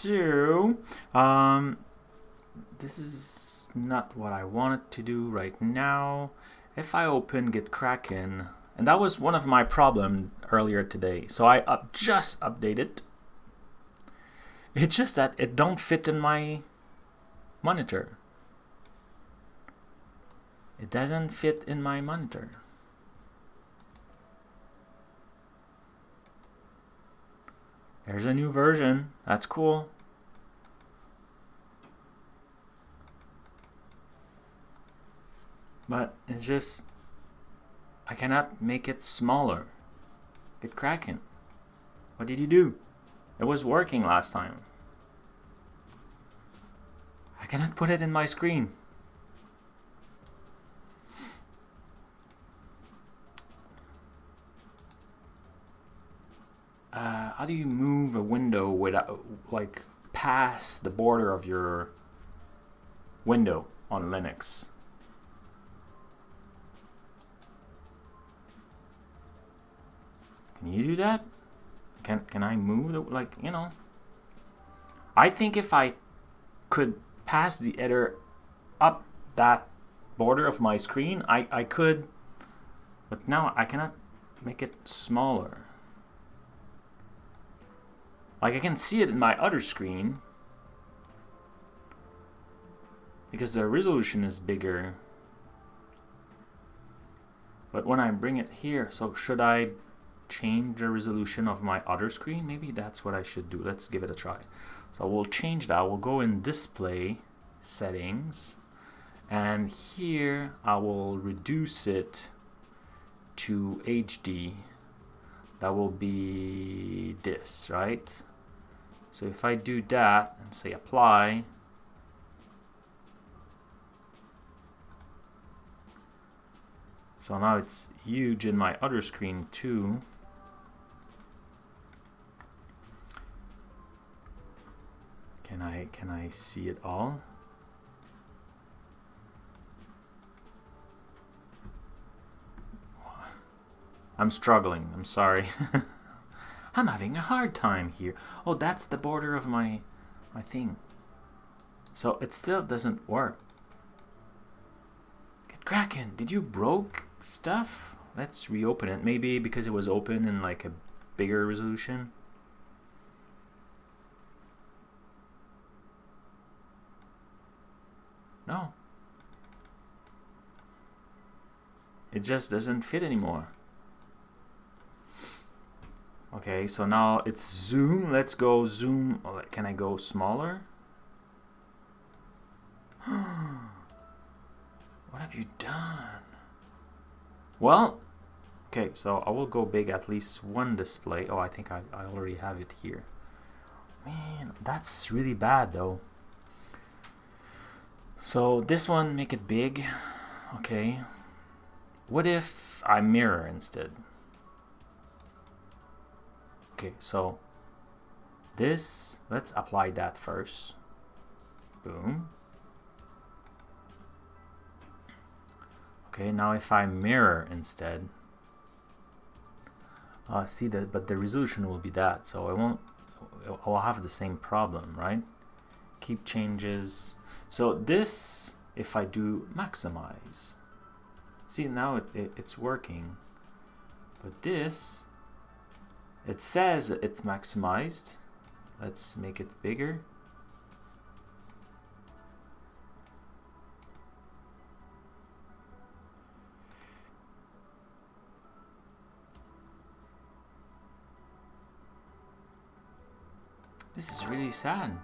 So, this is not what I wanted to do right now. If I open GitKraken, and that was one of my problems earlier today, so I just updated. It's just that it don't fit in my monitor. It doesn't fit in my monitor. There's a new version. That's cool. But it's just, I cannot make it smaller. GitKraken, what did you do? It was working last time. I cannot put it in my screen. How do you move a window without, like, past the border of your window on Linux? Can you do that? Can I move the, like, you know? I think if I could pass the header up that border of my screen, I could, but now I cannot make it smaller. Like, I can see it in my other screen because the resolution is bigger. But when I bring it here, so should I change the resolution of my other screen? Maybe that's what I should do. Let's give it a try. So we'll change that. We'll go in display settings, and here I will reduce it to HD. That will be this, right? So if I do that and say apply, so now it's huge in my other screen too. Can I see it all? I'm struggling. I'm sorry. I'm having a hard time here. Oh, that's the border of my thing. So it still doesn't work. GitKraken, did you broke stuff? Let's reopen it. Maybe because it was open in like a bigger resolution. No. It just doesn't fit anymore. Okay, so now it's zoom. Let's go zoom. Oh, can I go smaller? What have you done? Well, okay, so I will go big at least one display. Oh, I think I already have it here. Man, that's really bad though. So this one, make it big. Okay. What if I mirror instead? Okay, so this, let's apply that first. Boom. Okay, now if I mirror instead, see that, but the resolution will be that, so I'll have the same problem, right? Keep changes. So this, if I do maximize, see now it's working, but this, it says it's maximized. Let's make it bigger. This is really sad.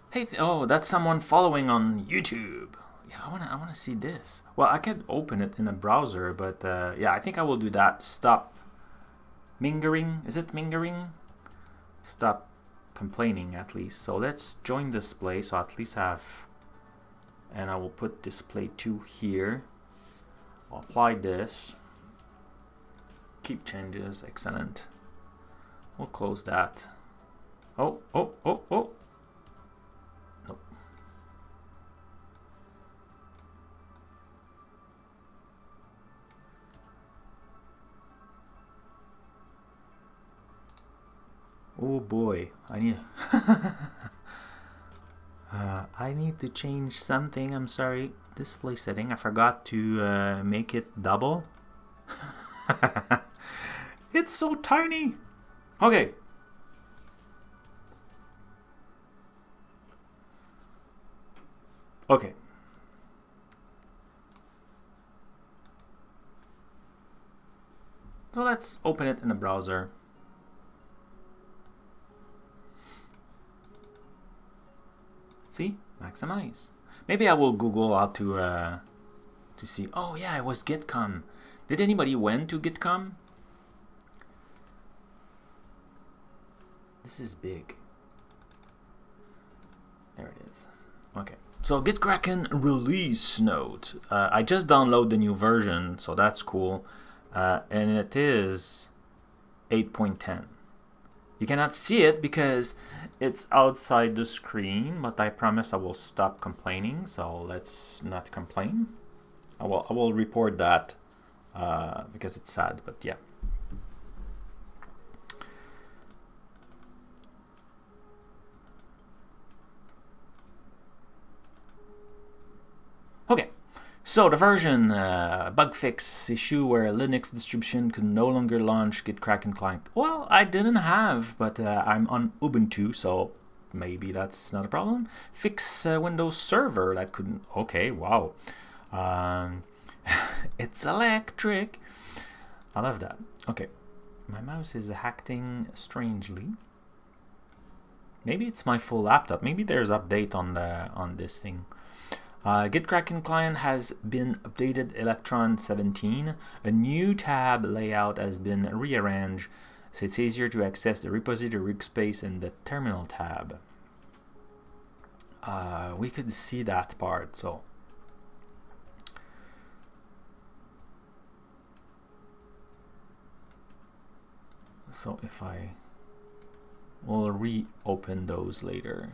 Hey, oh, that's someone following on YouTube. Yeah, I wanna see this. Well, I could open it in a browser, but yeah, I think I will do that. Stop mingering. Is it mingering? Stop complaining at least. So let's join display. So at least have, and I will put display 2 here. I'll apply this. Keep changes. Excellent. We'll close that. Oh. Nope. Oh boy, I need I need to change something. I'm sorry. Display setting. I forgot to make it double. It's so tiny. Okay. Okay. So let's open it in the browser. See? Maximize. Maybe I will Google how to see. Oh yeah, it was GitKraken. Did anybody went to GitKraken? This is big. There it is. Okay. So GitKraken release note. I just downloaded the new version, so that's cool. And it is 8.10. You cannot see it because it's outside the screen, but I promise I will stop complaining, so let's not complain. I will report that because it's sad, but yeah. Okay. So the version bug fix issue where a Linux distribution could no longer launch GitKraken client. Well, I didn't have, but I'm on Ubuntu, so maybe that's not a problem. Fix Windows Server that couldn't. Okay, wow. It's electric. I love that. Okay, my mouse is acting strangely. Maybe it's my full laptop. Maybe there's update on this thing. GitKraken client has been updated Electron 17. A new tab layout has been rearranged so it's easier to access the repository workspace in the terminal tab. We could see that part, so if I will reopen those later.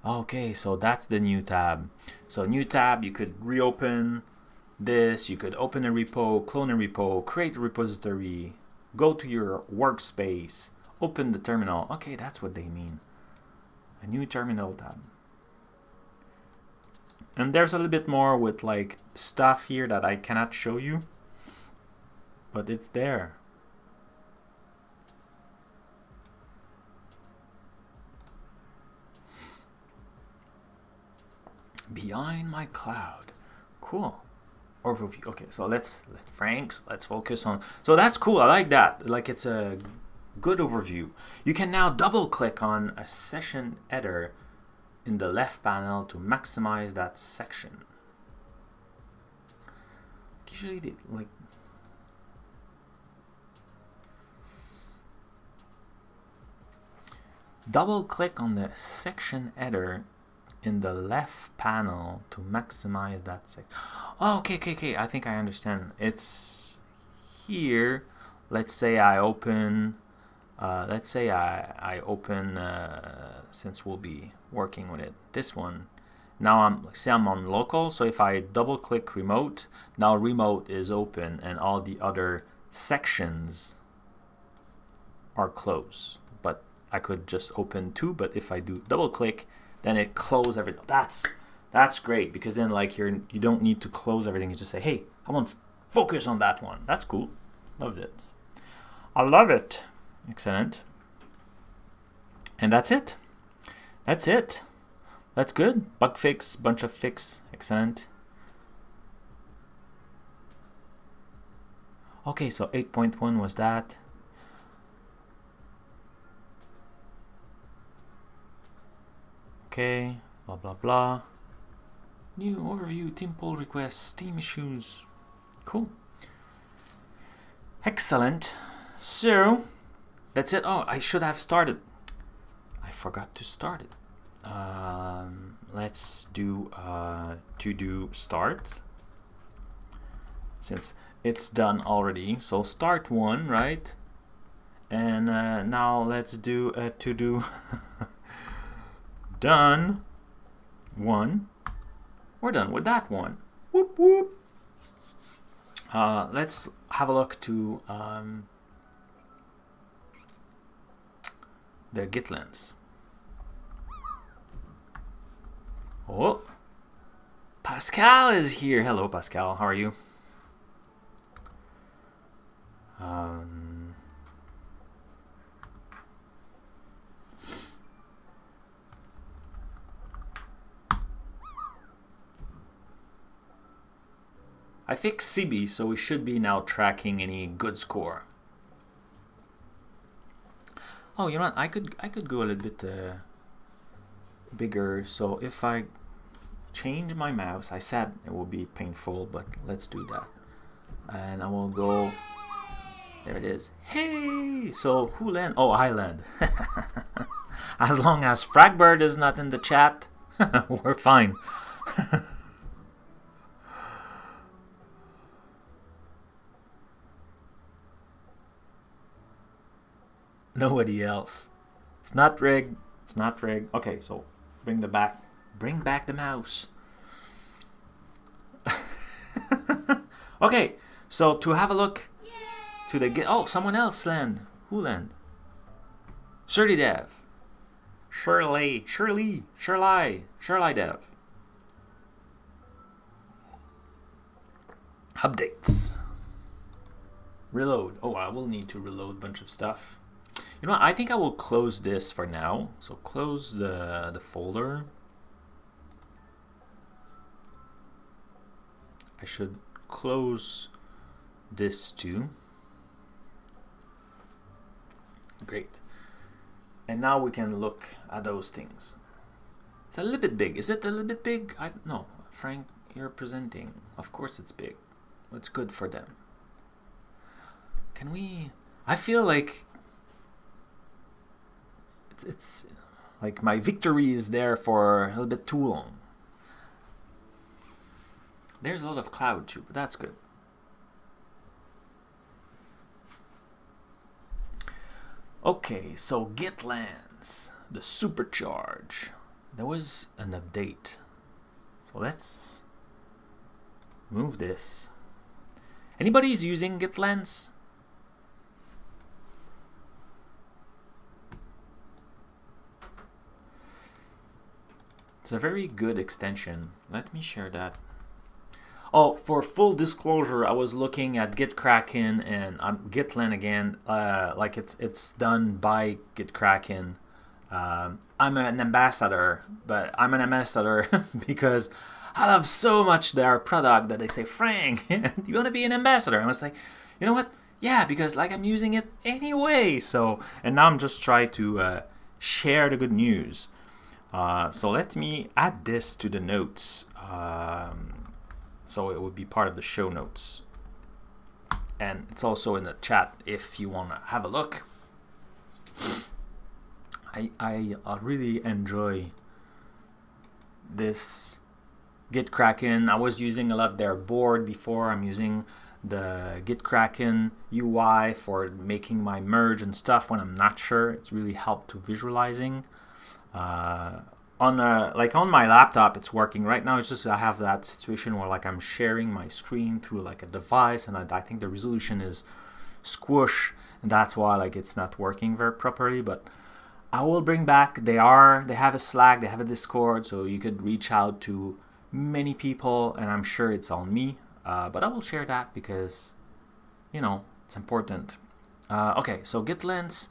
Okay, so that's the new tab. So new tab, you could reopen this, you could open a repo, clone a repo, create a repository, go to your workspace, open the terminal. Okay, that's what they mean. A new terminal tab. And there's a little bit more with like stuff here that I cannot show you, but it's there. Behind my cloud. Cool. Overview. Okay, so let's focus on. So that's cool. I like that. Like it's a good overview. You can now double click on a session header in the left panel to maximize that section. Usually they like double click on the section header in the left panel to maximize that section. Oh, okay. I think I understand. It's here. Let's say I open. I open. Since we'll be working with it, this one. Now I'm on local. So if I double click remote, now remote is open and all the other sections are closed. But I could just open two. But if I do double click, then it closes everything. That's great because then like you don't need to close everything. You just say, hey, I want to focus on that one. That's cool. Loved it. I love it. Excellent. And that's it. That's good. Bug fix, bunch of fix. Excellent. Okay, so 8.1 was that. Okay, blah blah blah. New overview, team pull requests, team issues. Cool. Excellent. So that's it. Oh, I should have started. I forgot to start it. Let's do to do start since it's done already. So start one, right? And now let's do a to do. Done one. We're done with that one. Whoop whoop. let's have a look to the GitLens. Oh, Pascal is here. Hello, Pascal. How are you? I fixed CB, so we should be now tracking any good score. Oh, you know what? I could go a little bit bigger. So if I change my mouse, I said it will be painful, but let's do that. And I will go. There it is. Hey! So who land? Oh, I land. As long as Fragbird is not in the chat, we're fine. Nobody else. It's not rigged. It's not rigged. Okay, so bring back the mouse. Okay, so to have a look to the Git. Oh, someone else land. Who land? Shirley Dev. Shirley Dev. Updates. Reload. Oh, I will need to reload a bunch of stuff. You know what? I think I will close this for now. So close the folder. I should close this too. Great. And now we can look at those things. It's a little bit big. Is it a little bit big? No, Frank, you're presenting. Of course it's big. It's good for them. Can we... I feel like it's like my victory is there for a little bit too long. There's a lot of cloud too, but that's good. Okay, so GitLens, the supercharge. There was an update. So let's move this. Anybody's using GitLens? It's a very good extension. Let me share that. Oh, for full disclosure, I was looking at GitKraken and GitLens again. Like it's done by GitKraken. I'm an ambassador, but I'm an ambassador because I love so much their product that they say, Frank, do you want to be an ambassador? I was like, you know what? Yeah, because like I'm using it anyway. So, and now I'm just trying to share the good news. So let me add this to the notes. So it would be part of the show notes. And it's also in the chat if you want to have a look. I really enjoy this GitKraken. I was using a lot their board before. I'm using the GitKraken UI for making my merge and stuff when I'm not sure. It's really helped to visualizing. On my laptop, it's working right now. It's just I have that situation where like I'm sharing my screen through like a device, and I think the resolution is squish, and that's why like it's not working very properly. But I will bring back. They have a Slack, they have a Discord, so you could reach out to many people, and I'm sure it's on me. But I will share that because you know it's important. Okay, so GitLens.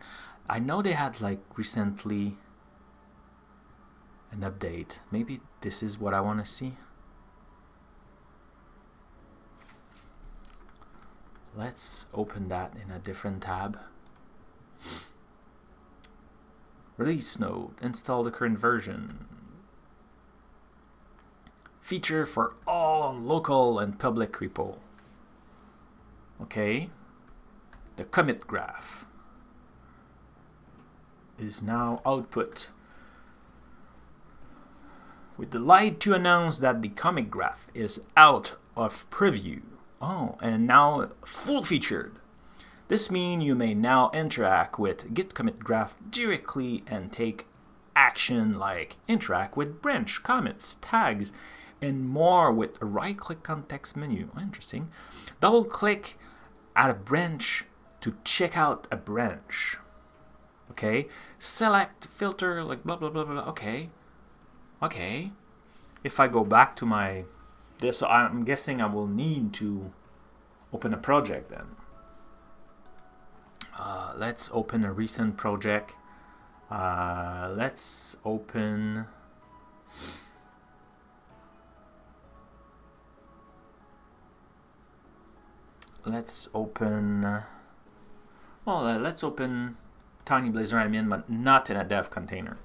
I know they had like recently an update. Maybe this is what I want to see. Let's open that in a different tab. Release node. Install the current version. Feature for all local and public repo. Okay. The commit graph is now output. We're delighted to announce that the commit graph is out of preview. Oh, and now full featured. This means you may now interact with Git commit graph directly and take action like interact with branch, commits, tags, and more with a right-click context menu. Interesting. Double-click at a branch to check out a branch. Okay. Select filter like blah blah blah blah. Okay. Okay. If I go back to my this, so I'm guessing I will need to open a project then. Let's open a recent project. Let's open. Let's open. Well, let's open TinyBlazorAdmin, but not in a dev container.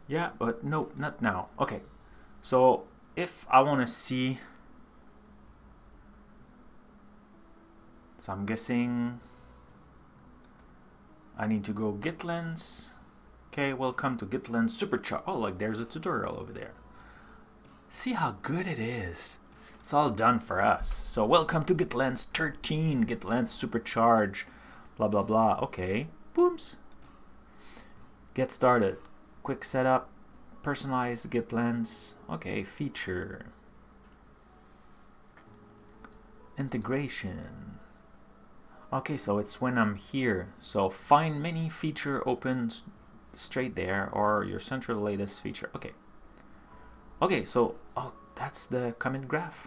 Yeah, but no, not now. Okay, so if I want to see, so I'm guessing I need to go GitLens. Okay, welcome to GitLens Supercharge. Oh, like there's a tutorial over there. See how good it is. It's all done for us. So welcome to GitLens 13, GitLens Supercharge, blah blah blah. Okay, booms. Get started. Quick setup. Personalized GitLens. Okay, feature. Integration. Okay, so it's when I'm here. So find many feature opens straight there, or your central latest feature. Okay. Okay, so oh, that's the comment graph.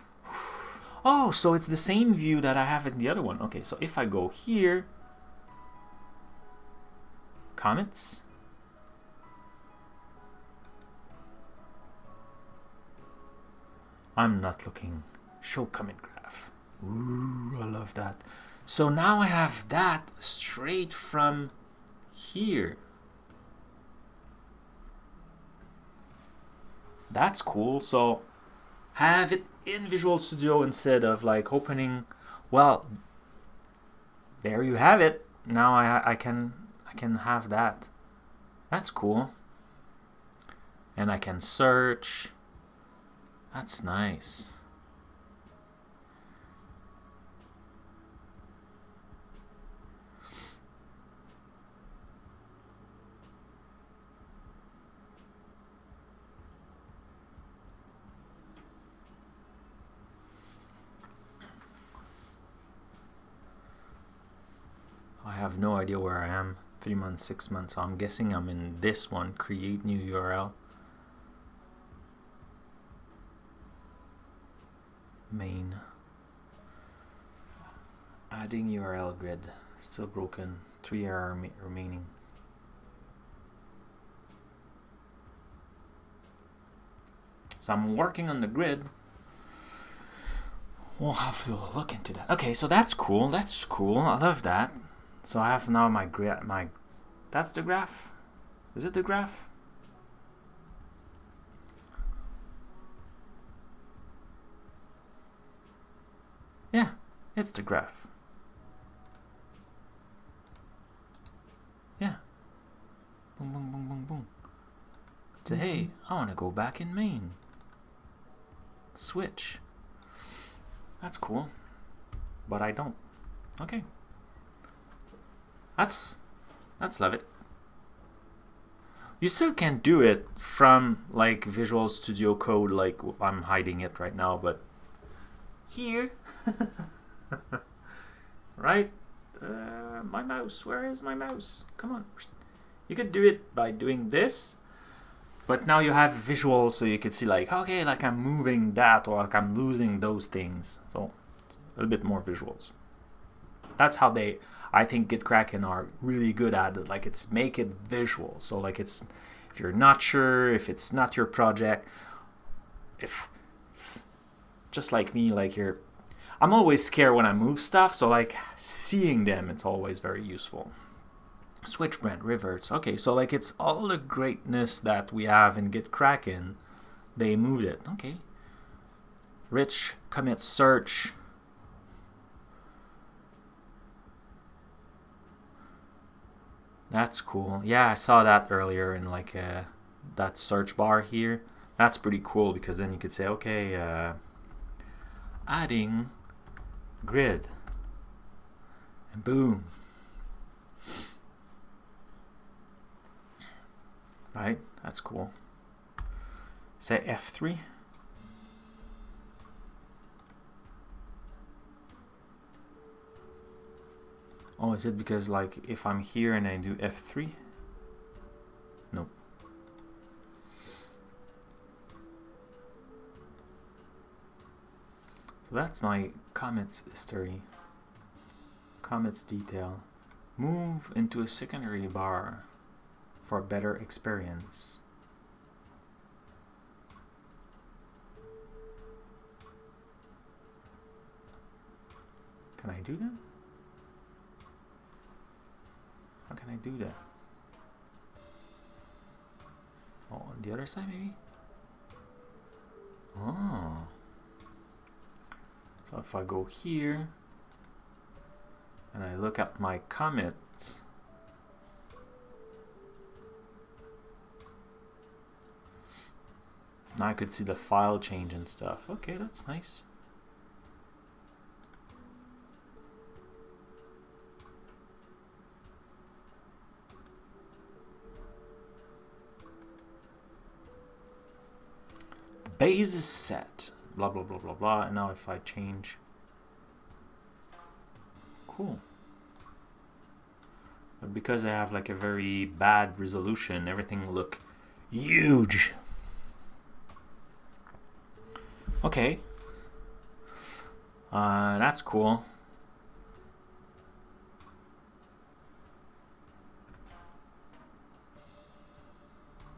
Oh, so it's the same view that I have in the other one. Okay, so if I go here, comments. I'm not looking. Show comment graph. Ooh, I love that. So now I have that straight from here. That's cool. So have it in Visual Studio instead of like opening. Well, there you have it. Now I can have that. That's cool. And I can search. That's nice. I have no idea where I am. 3 months, 6 months. So I'm guessing I'm in this one. Create new URL. Main. Adding URL grid. Still broken. 3 error remaining. So I'm working on the grid. We'll have to look into that. Okay, so that's cool. That's cool. I love that. So I have now my that's the graph? Is it the graph? Yeah, it's the graph. Yeah. Boom, boom, boom, boom, boom. So hey, I want to go back in main. Switch. That's cool. But I don't. Okay. Let's love it. You still can do it from like Visual Studio Code, like I'm hiding it right now, but here, right? My mouse, where is my mouse? Come on. You could do it by doing this, but now you have visual, so you could see like, okay, like I'm moving that, or like I'm losing those things. So a little bit more visuals. That's how I think GitKraken are really good at it. Like it's make it visual. So like if you're not sure, if it's not your project, if it's just like me, like I'm always scared when I move stuff. So like seeing them, it's always very useful. Switch brand reverts. Okay, so like it's all the greatness that we have in GitKraken. They moved it. Okay. Rich commit search. That's cool. Yeah, I saw that earlier in like that search bar here. That's pretty cool because then you could say, okay, adding grid, and boom. Right? That's cool. Say F3. Oh, is it because like if I'm here and I do F3? Nope. So that's my commits history. Commits detail. Move into a secondary bar for a better experience. Can I do that? How can I do that? Oh, on the other side maybe? Oh. So if I go here and I look at my commits, now I could see the file change and stuff. Okay, that's nice. Base is set. Blah, blah, blah, blah, blah. And now if I change. Cool. But because I have like a very bad resolution, everything look huge. Okay. That's cool.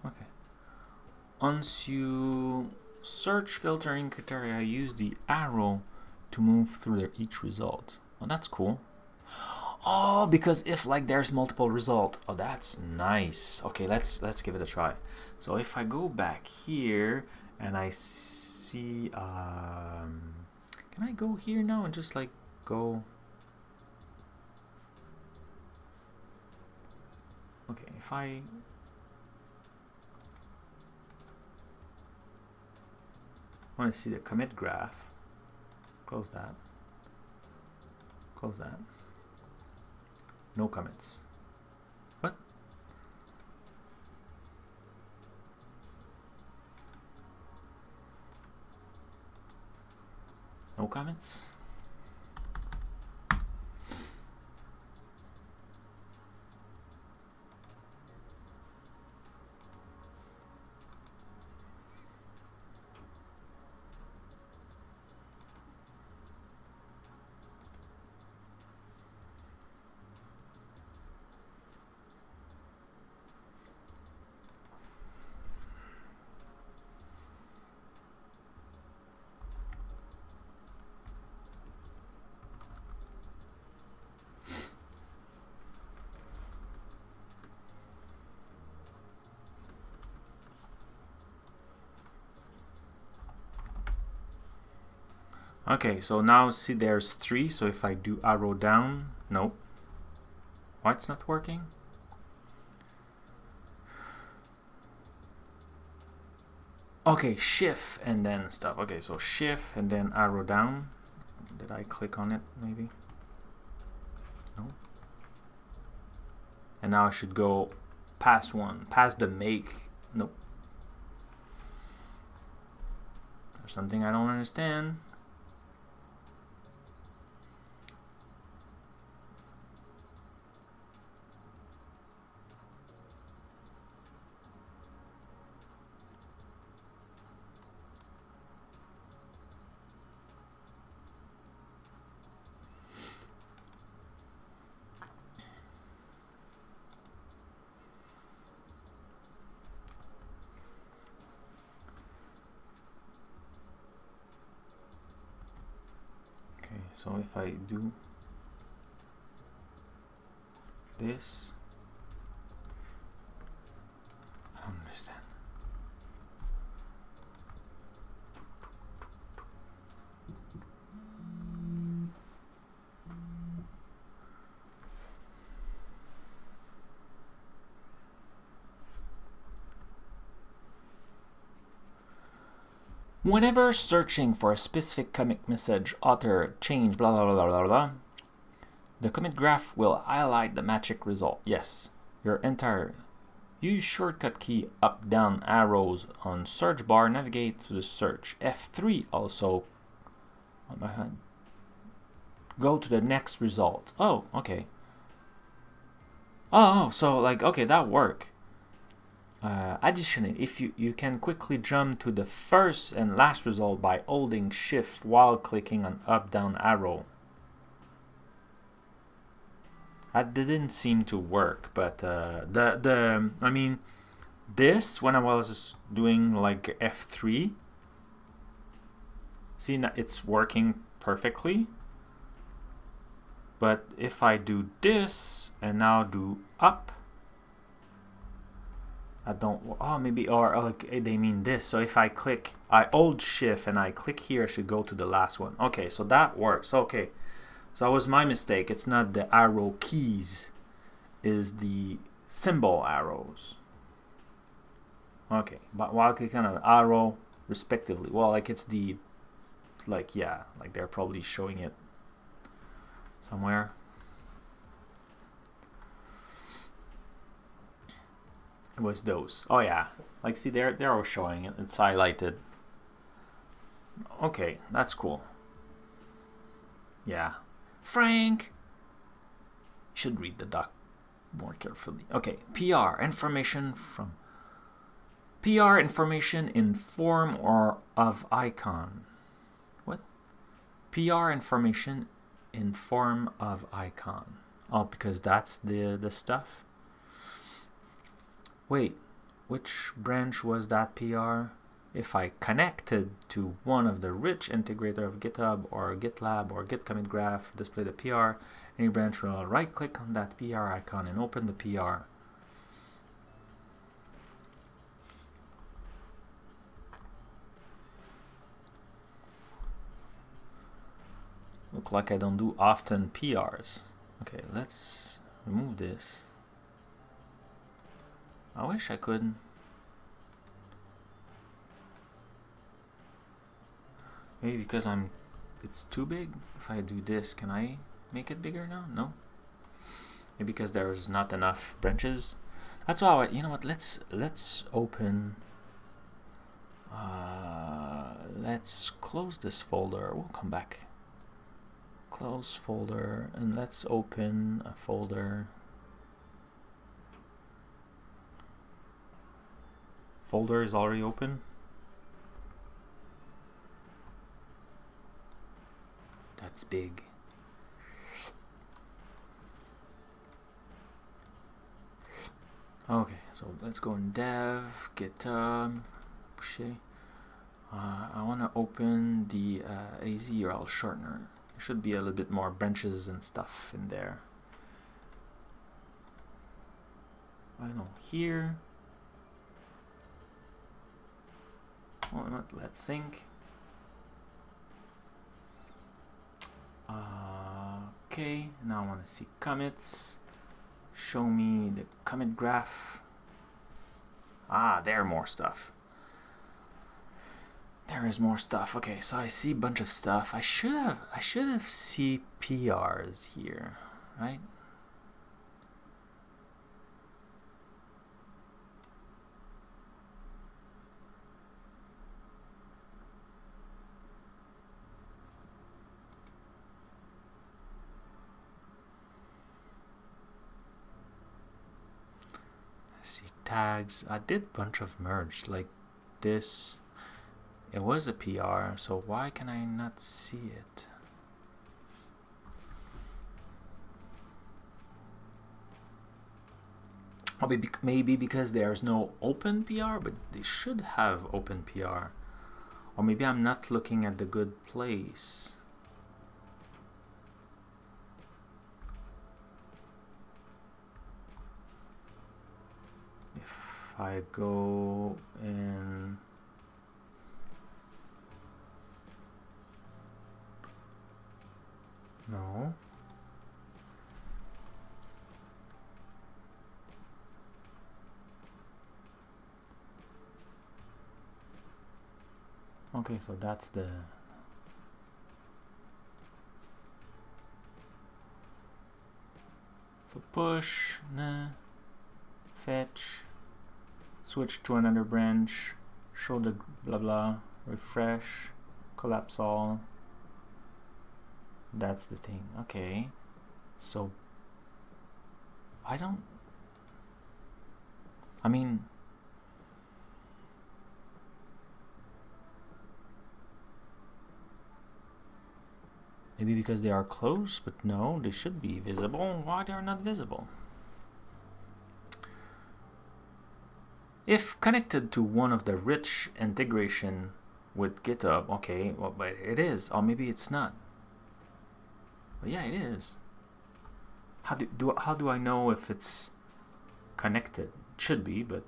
Okay. Once you search filtering criteria, use the arrow to move through each result. Oh, that's cool. Oh, because if like there's multiple result. Oh, that's nice. Okay, let's give it a try. So if I go back here and I see, can I go here now and just like go? Okay, if I want to see the commit graph, close that, close that. No commits. What? No comments? Okay, so now see there's 3, so if I do arrow down, nope. Why it's not working? Okay, shift and then stuff. Okay, so shift and then arrow down. Did I click on it maybe? No. And now I should go past 1, past the make. Nope. There's something I don't understand. So if I do this, I don't understand. Whenever searching for a specific commit message, author, change, blah, blah, blah, blah, blah, the commit graph will highlight the magic result. Yes, your entire Use shortcut key up down arrows on search bar, navigate to the search. F3 also on my hand. Go to the next result. Oh, okay. Oh, so like, okay, that worked. Additionally, if you can quickly jump to the first and last result by holding shift while clicking on up down arrow. That didn't seem to work, but I mean, this when I was doing like F3, see, it's working perfectly. But if I do this and now do up, I don't, oh, maybe, or like they mean this. So if I click, I hold shift and I click here, I should go to the last one. Okay, so that works. Okay, so that was my mistake. It's not the arrow keys, is the symbol arrows. Okay, but while clicking on an arrow respectively, well, like it's the, like, yeah, like they're probably showing it somewhere. It was those. Oh yeah, like see, they're all showing it. It's highlighted. Okay, that's cool. Yeah, Frank, you should read the doc more carefully. Okay, PR information from PR information in form or of icon. What? PR information in form of icon. Oh, because that's the stuff. Wait, which branch was that PR? If I connected to one of the rich integrator of GitHub or GitLab or Git commit graph, display the PR, any branch will right click on that PR icon and open the PR. Look like I don't do often PRs. Okay, let's remove this. I wish I could. Maybe because it's too big. If I do this, can I make it bigger now? No. Maybe because there's not enough branches. That's why, you know what, let's open, let's close this folder. We'll come back. Close folder, and let's open a folder. Folder is already open. That's big. Okay, so let's go in dev, GitHub, I want to open the AZ URL shortener. There should be a little bit more branches and stuff in there. I know here. Oh, not let's sync. Okay, now I want to see commits. Show me the commit graph. Ah, there are more stuff. There is more stuff. Okay, so I see a bunch of stuff. I should have see PRs here, right? See tags. I did a bunch of merge like this. It was a PR, so why can I not see it? Or maybe because there's no open PR, but they should have open PR. Or maybe I'm not looking at the good place. If I go in, no. Okay, so that's the push, nah, fetch. switch to another branch, show the blah blah, refresh, collapse all. That's the thing. Okay, so I mean, maybe because they are close, but no, they should be visible. Why they are not visible? If connected to one of the rich integration with GitHub, okay, well, but it is, or maybe it's not. But yeah, it is. How do I know if it's connected? It should be, but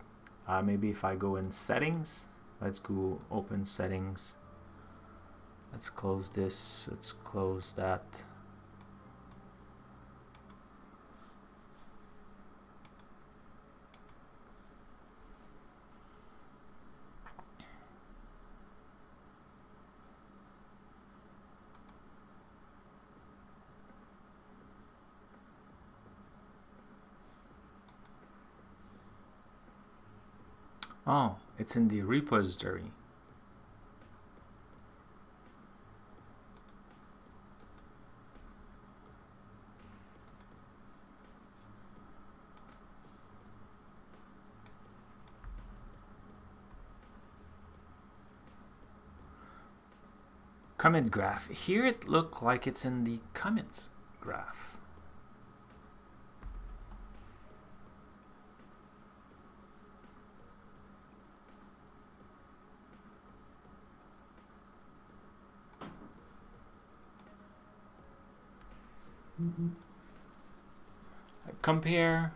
maybe if I go in settings, let's go open settings. Let's close this. Let's close that. Oh, it's in the repository. Commit graph. Here it looked like it's in the commits graph. Compare.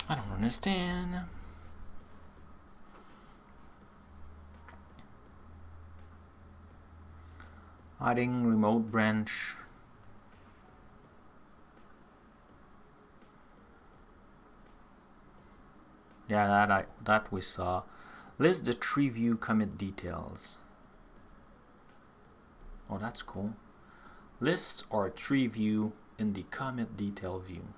I don't understand. Adding remote branch. Yeah, that we saw. List the tree view commit details. Oh, that's cool. List or tree view in the commit detail view.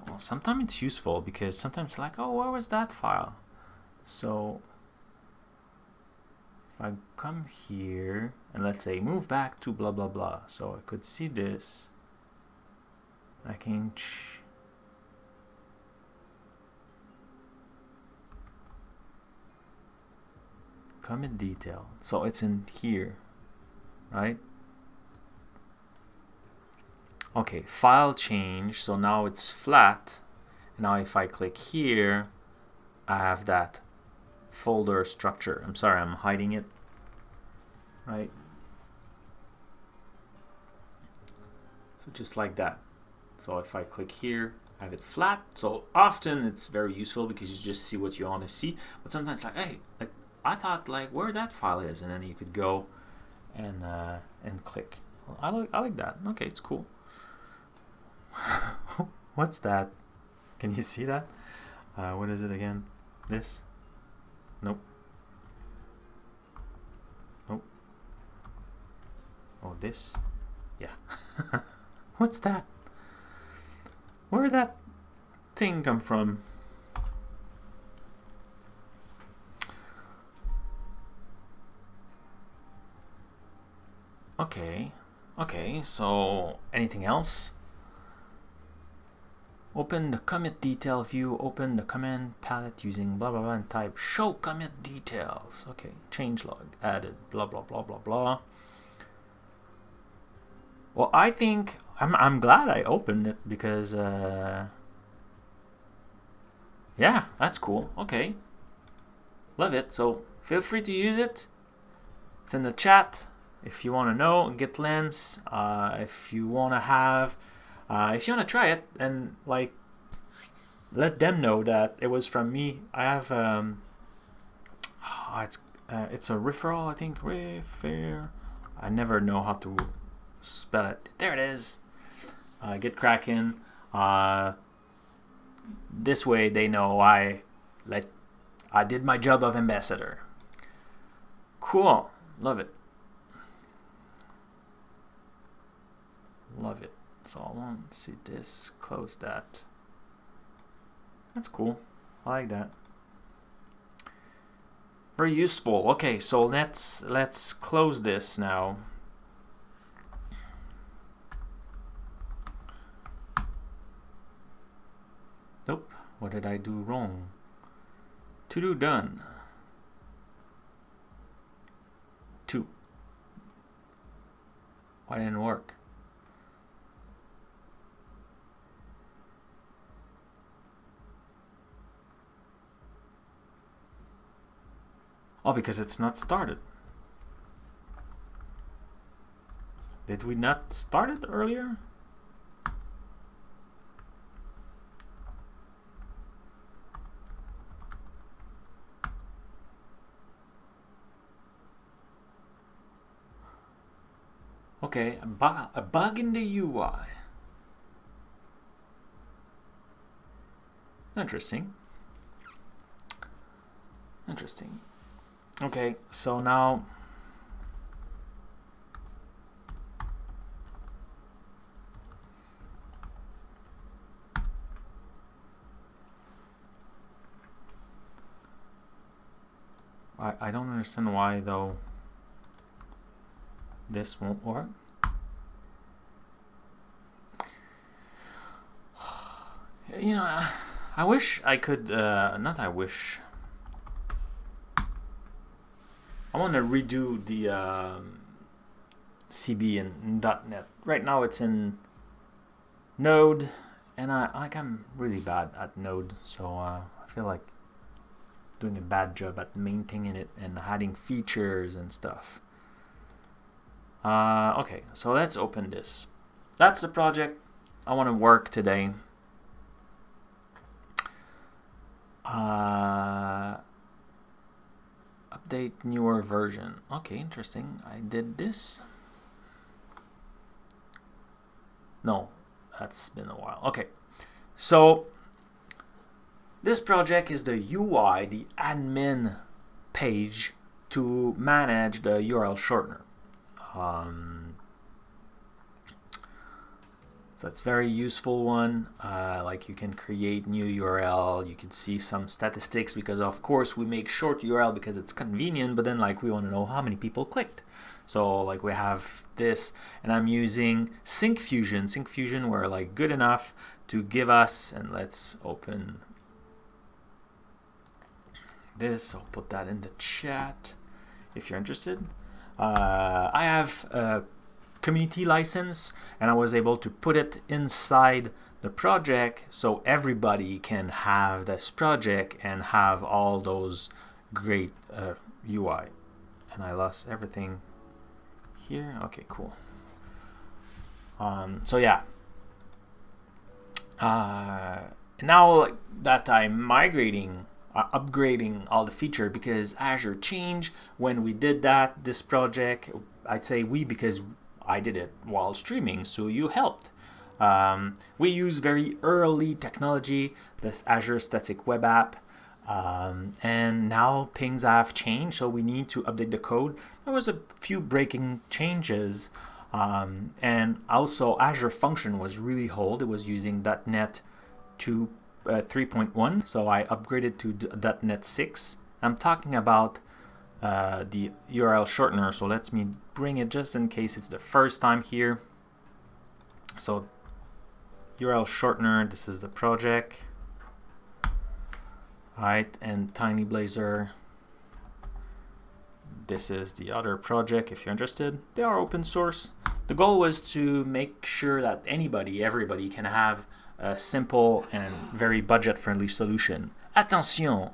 Well, sometimes it's useful because sometimes like, oh, where was that file? So if I come here and let's say move back to blah blah blah, so I could see this. I can commit detail, so it's in here, right? Okay, file change, so now it's flat. Now if I click here, I have that folder structure. I'm sorry, I'm hiding it, right? So just like that. So if I click here, I have it flat. So often it's very useful because you just see what you want to see. But sometimes like, hey, like I thought like where that file is, and then you could go and click. Well, I like that. Okay, it's cool. What's that? Can you see that? What is it again? This? Nope. Nope. Oh, this? Yeah. What's that? Where did that thing come from? Okay. Okay, so anything else? Open the commit detail view, open the command palette using blah blah blah and type show commit details. Okay, changelog added, blah blah blah blah blah. Well, I think I'm glad I opened it because yeah, that's cool. Okay, love it. So feel free to use it. It's in the chat if you want to know. GitLens, if you want to have. If you want to try it and like let them know that it was from me. I have it's a referral, I think. Refer. I never know how to spell it. There it is. GitKraken. This way they know I did my job of ambassador. Cool. Love it. Love it. So I want to see this. Close that. That's cool. I like that. Very useful. Okay, so let's close this now. Nope. What did I do wrong? To do done. 2. Why didn't it work? Oh, because it's not started. Did we not start it earlier? Okay, a bug in the UI. Interesting. Interesting. Okay, so now I don't understand why though this won't work. You know, I wish I could, not I wish. I want to redo the CB in .NET. Right now it's in Node, and I'm really bad at Node, so I feel like doing a bad job at maintaining it and adding features and stuff. Okay, so let's open this. That's the project I want to work today. Update newer version. Okay, interesting. I did this. No, that's been a while. Okay, so this project is the UI, the admin page to manage the URL shortener. So it's a very useful one. Like you can create new URL. You can see some statistics because of course we make short URL because it's convenient, but then like we want to know how many people clicked. So like we have this, and I'm using Syncfusion. Syncfusion were like good enough to give us, and let's open this. I'll put that in the chat if you're interested. I have a community license, and I was able to put it inside the project so everybody can have this project and have all those great UI. And I lost everything here. Okay, cool. So yeah. Now that I'm migrating, upgrading all the feature, because Azure changed when we did that, this project, I'd say we because I did it while streaming, so you helped. We use very early technology, this Azure Static Web App, and now things have changed, so we need to update the code. There was a few breaking changes, and also Azure Function was really old. It was using .NET 3.1, so I upgraded to .NET 6. I'm talking about the URL shortener, so let me bring it just in case it's the first time here. So URL shortener, this is the project, right? And TinyBlazor, this is the other project if you're interested. They are open source. The goal was to make sure that everybody can have a simple and very budget-friendly solution. Attention!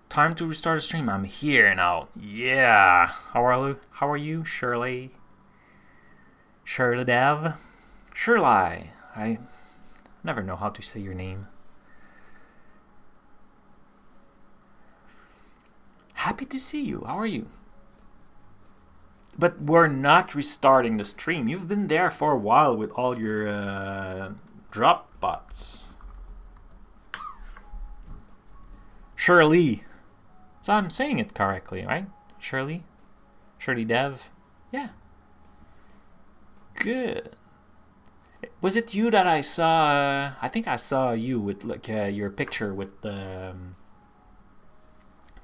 Time to restart the stream. I'm here now. Yeah. How are you, Shirley? Shirley Dev? Shirley. I never know how to say your name. Happy to see you. How are you? But we're not restarting the stream. You've been there for a while with all your drop bots. Shirley. So I'm saying it correctly, right? Shirley? Shirley Dev? Yeah. Good. Was it you that I saw? I think I saw you with like your picture with the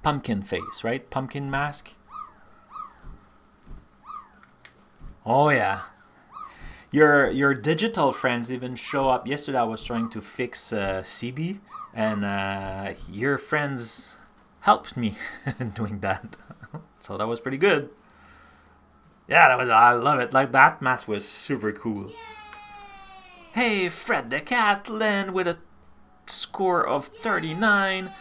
pumpkin face, right? Pumpkin mask. Oh yeah. Your digital friends even show up. Yesterday I was trying to fix CB, and your friends helped me in doing that. So that was pretty good. Yeah, I love it. Like that mask was super cool. Yay! Hey, Fred the Cat, Len with a score of 39.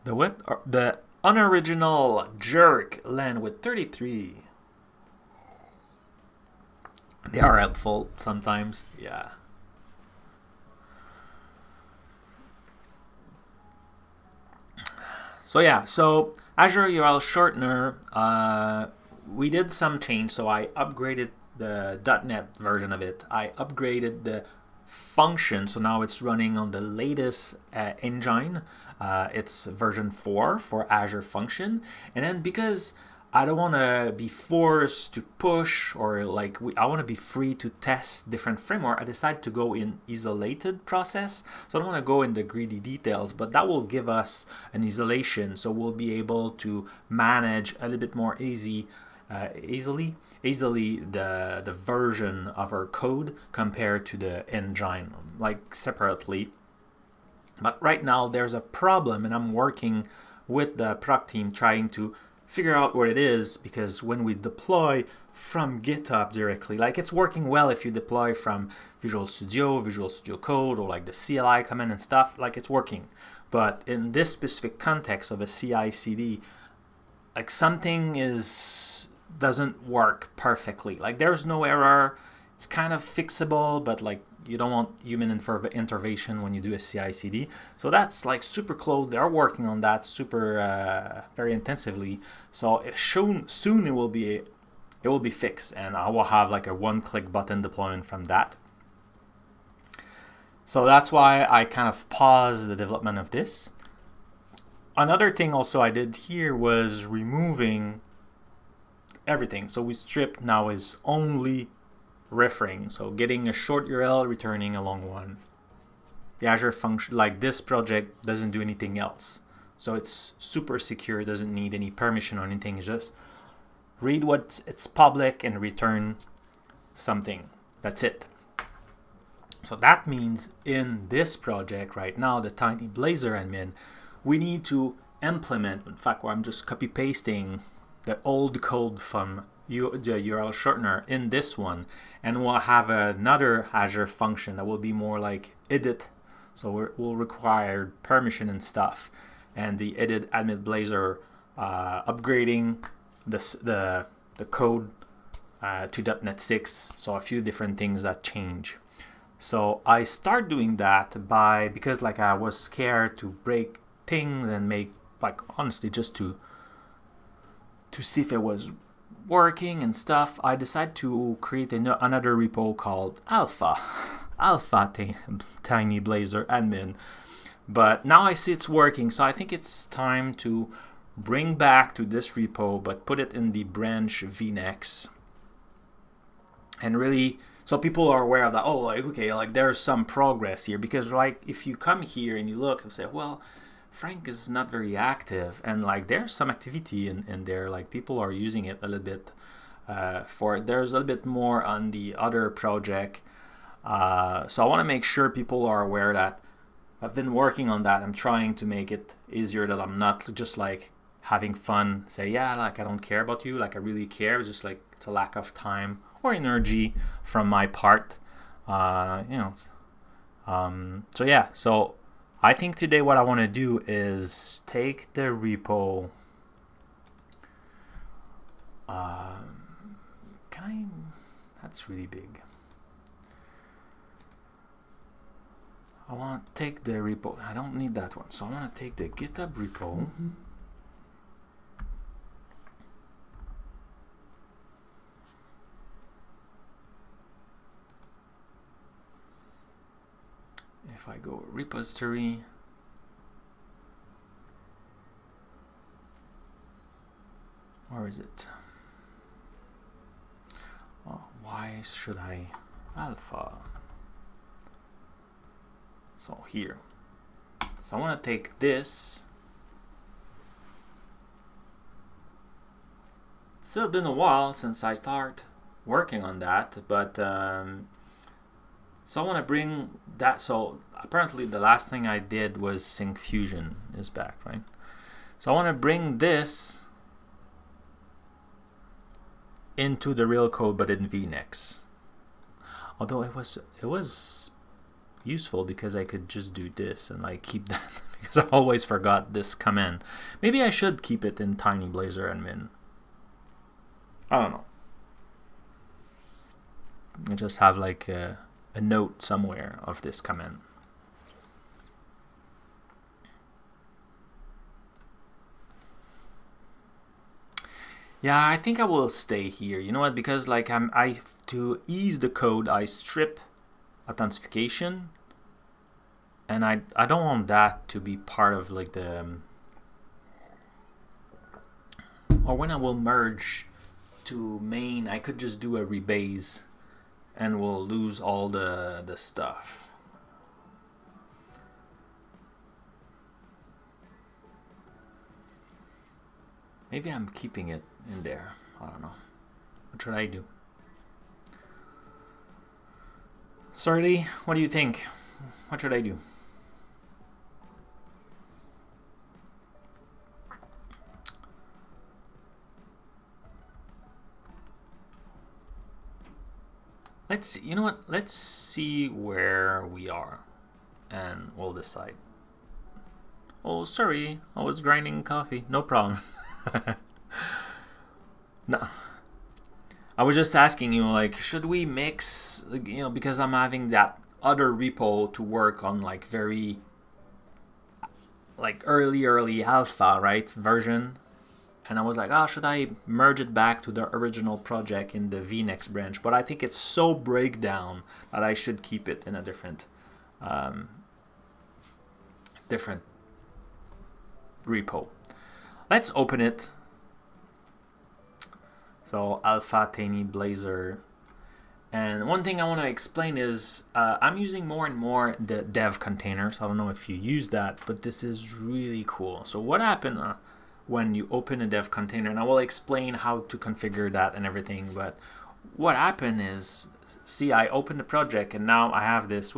The what? The unoriginal jerk, Len with 33. They are helpful sometimes, yeah. So yeah, so Azure URL shortener, we did some change. So I upgraded the .NET version of it. I upgraded the function, so now it's running on the latest engine. It's version 4 for Azure Function, and then because I don't want to be forced to push, or like I want to be free to test different framework, I decided to go in isolated process. So I don't want to go in the greedy details, but that will give us an isolation, so we'll be able to manage a little bit more easily the version of our code compared to the engine, like separately. But right now there's a problem, and I'm working with the product team trying to figure out what it is, because when we deploy from GitHub directly, like it's working well if you deploy from Visual Studio Code, or like the CLI command and stuff, like it's working. But in this specific context of a CI/CD, like something doesn't work perfectly. Like there's no error, it's kind of fixable, but like you don't want human intervention when you do a CI/CD. So that's like super close. They are working on that very intensively. So soon it will be fixed, and I will have like a one-click button deployment from that. So that's why I kind of paused the development of this. Another thing also I did here was removing everything. So we stripped now is only referring, so getting a short URL, returning a long one. The Azure function, like this project, doesn't do anything else. So it's super secure, doesn't need any permission or anything. It's just read it's public and return something. That's it. So that means in this project right now, the TinyBlazorAdmin, we need to implement, in fact, where I'm just copy pasting the old code from the URL shortener in this one, and we'll have another Azure function that will be more like edit, so we'll require permission and stuff, and the edit admin Blazor upgrading the code to .NET 6, so a few different things that change. So I start doing that because like I was scared to break things and make, like, honestly, just to see if it was working and stuff, I decided to create another repo called Alpha TinyBlazorAdmin. But now I see it's working, so I think it's time to bring back to this repo, but put it in the branch vnex, and really, so people are aware of that. Oh, like, okay, like there's some progress here, because like if you come here and you look and say, well, Frank is not very active, and like there's some activity in there, like people are using it a little bit there's a little bit more on the other project, so I want to make sure people are aware that I've been working on that. I'm trying to make it easier, that I'm not just like having fun, say, yeah, like I don't care about you, like I really care. It's just like it's a lack of time or energy from my part, so yeah, so I think today what I want to do is take the repo. That's really big. I want to take the repo. I don't need that one. So I want to take the GitHub repo. If I go repository, where is it? Oh, why should I alpha? So here. So I want to take this. It's still been a while since I start working on that, but so I want to bring that. So apparently the last thing I did was Sync Fusion is back, right? So I want to bring this into the real code, but in VNex. Although it was useful because I could just do this and like keep that because I always forgot this command. Maybe I should keep it in TinyBlazorAdmin. I don't know. I just have like a note somewhere of this command. Yeah, I think I will stay here. You know what? Because like to ease the code, I strip authentication, and I don't want that to be part of like the or when I will merge to main, I could just do a rebase and we'll lose all the stuff. Maybe I'm keeping it in there. I don't know. What should I do? Sorry, what do you think? What should I do? You know what? Let's see where we are and we'll decide. Oh, sorry, I was grinding coffee. No problem. No. I was just asking you, like, should we mix, you know, because I'm having that other repo to work on, like, very, like, early alpha, right, version. And I was like, oh, should I merge it back to the original project in the VNex branch? But I think it's so breakdown that I should keep it in a different repo. Let's open it. So alpha TinyBlazor. And one thing I want to explain is I'm using more and more the dev container. So I don't know if you use that, but this is really cool. So what happened when you open a dev container, and I will explain how to configure that and everything, but what happened is, see, I opened the project and now I have this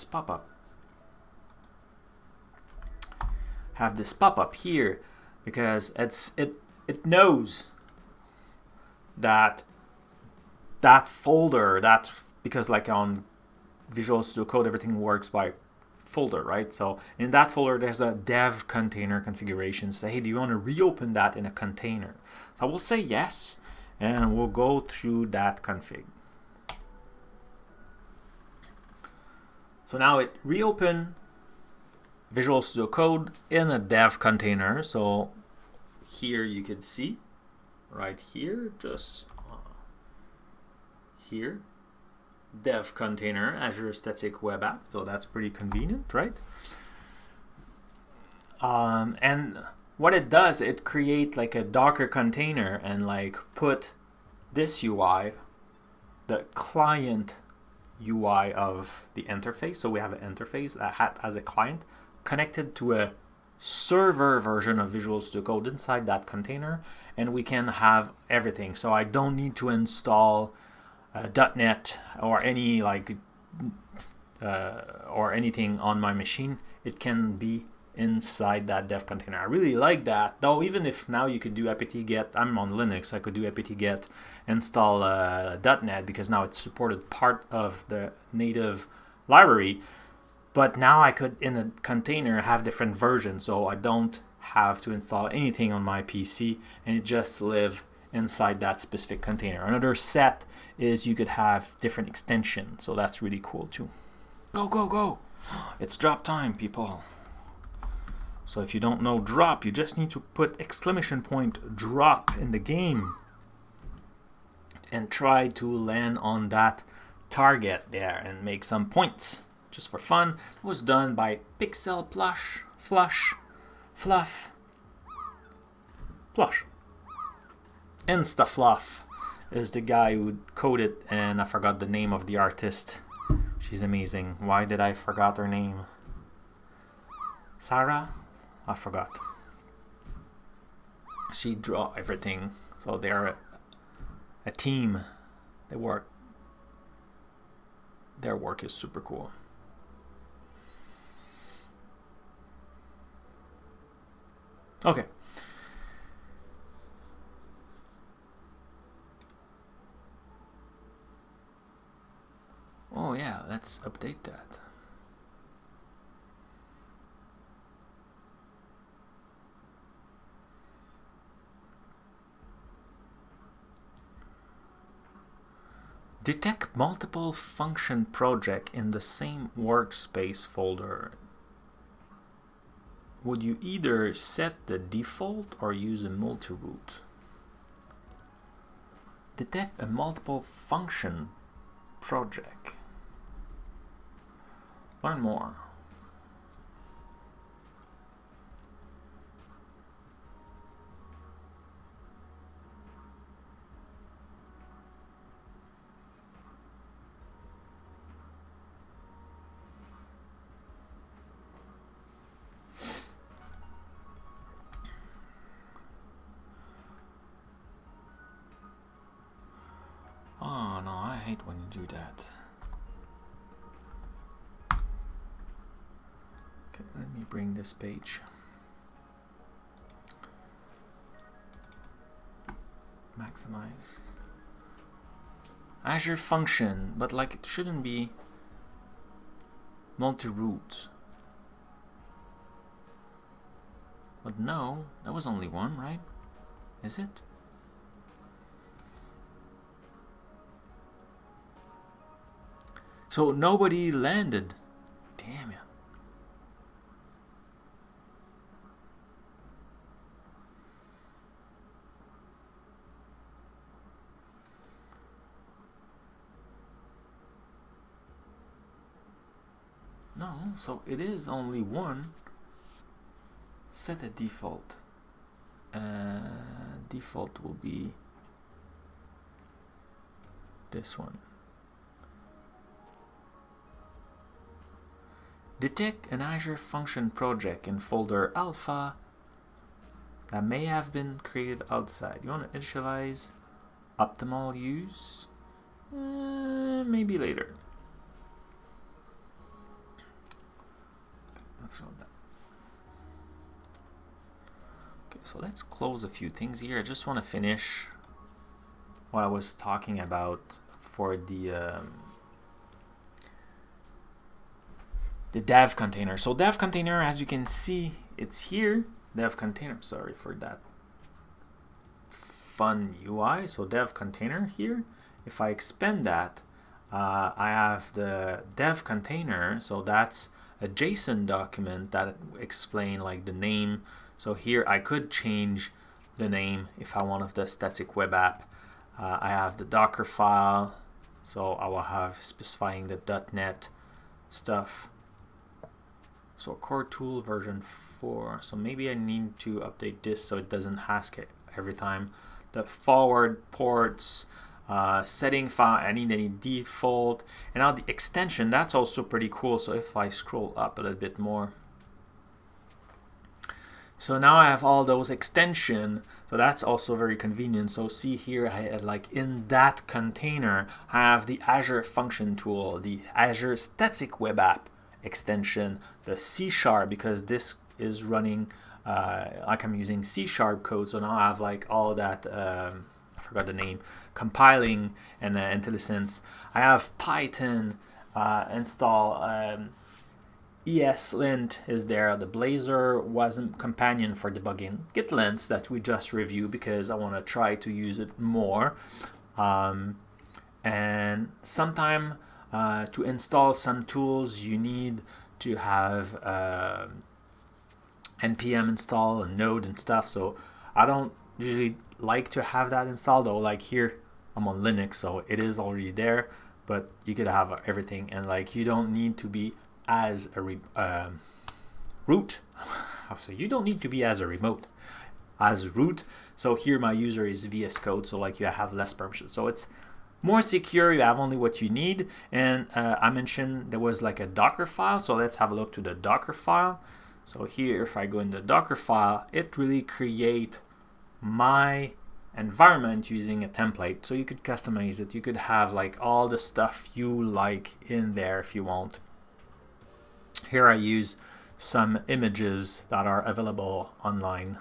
pop-up. Have this pop-up here because it knows that folder, because like on Visual Studio Code everything works by folder, right? So in that folder there's a dev container configuration. Say, hey, do you want to reopen that in a container? So I will say yes, and we'll go through that config. So now it reopened Visual Studio Code in a dev container. So here you can see right here, just here, dev container, Azure Static Web App. So that's pretty convenient, right? And what it does, it creates like a Docker container and like put this UI, the client UI of the interface. So we have an interface that has a client connected to a server version of Visual Studio Code inside that container, and we can have everything. So I don't need to install .NET or any like or anything on my machine. It can be inside that dev container. I really like that, though. Even if now you could do apt-get, I'm on Linux, I could do apt-get install .NET, because now it's supported part of the native library. But now I could, in a container, have different versions, so I don't have to install anything on my PC, and it just live inside that specific container. Another set is you could have different extensions, so that's really cool too. Go, go, go! It's drop time, people. So if you don't know drop, you just need to put exclamation point drop in the game and try to land on that target there and make some points just for fun. It was done by Pixel Plush. Instafluff is the guy who coded, and I forgot the name of the artist. She's amazing. Why did I forgot her name? Sarah? I forgot. She draw everything. So they're a team. They work. Their work is super cool. Okay. Oh yeah, let's update that. Detect multiple function project in the same workspace folder. Would you either set the default or use a multi-root? Detect a multiple function project. Learn more. Oh no, I hate when you do that. Okay, let me bring this page. Maximize. Azure function, but like it shouldn't be multi-root. But no, that was only one, right? Is it? So nobody landed. Damn it. No, so it is only one. Set a default. Default will be this one. Detect an Azure function project in folder alpha that may have been created outside. You want to initialize optimal use? Maybe later. Let's go that. Okay, so let's close a few things here. I just want to finish what I was talking about for the dev container. So dev container, as you can see, it's here. Dev container, sorry for that fun UI. So dev container here. If I expand that, I have the dev container. So that's a JSON document that explain like the name. So here I could change the name if I want of the static web app. I have the Docker file. So I will have specifying the .NET stuff. So core tool version 4. So maybe I need to update this so it doesn't ask it every time. The forward ports, setting file, I need any default. And now the extension, that's also pretty cool. So if I scroll up a little bit more. So now I have all those extension. So that's also very convenient. So see here, like in that container, I have the Azure function tool, the Azure static web app extension, the C#, because this is running like I'm using C# code. So now I have like all that, I forgot the name, compiling and IntelliSense. I have Python install, ESLint is there. The Blazor was a companion for debugging GitLens that we just reviewed because I want to try to use it more. And sometime to install some tools, you need to have npm install and node and stuff, so I don't usually like to have that installed, though. Like here I'm on Linux, so it is already there, but you could have everything, and like you don't need to be as a root. So you don't need to be as a remote as root. So here my user is VS Code, so like you have less permissions, so it's more secure. You have only what you need. And I mentioned there was like a Docker file, so let's have a look to the Docker file. So here, if I go in the Docker file, it really create my environment using a template, so you could customize it. You could have like all the stuff you like in there if you want. Here I use some images that are available online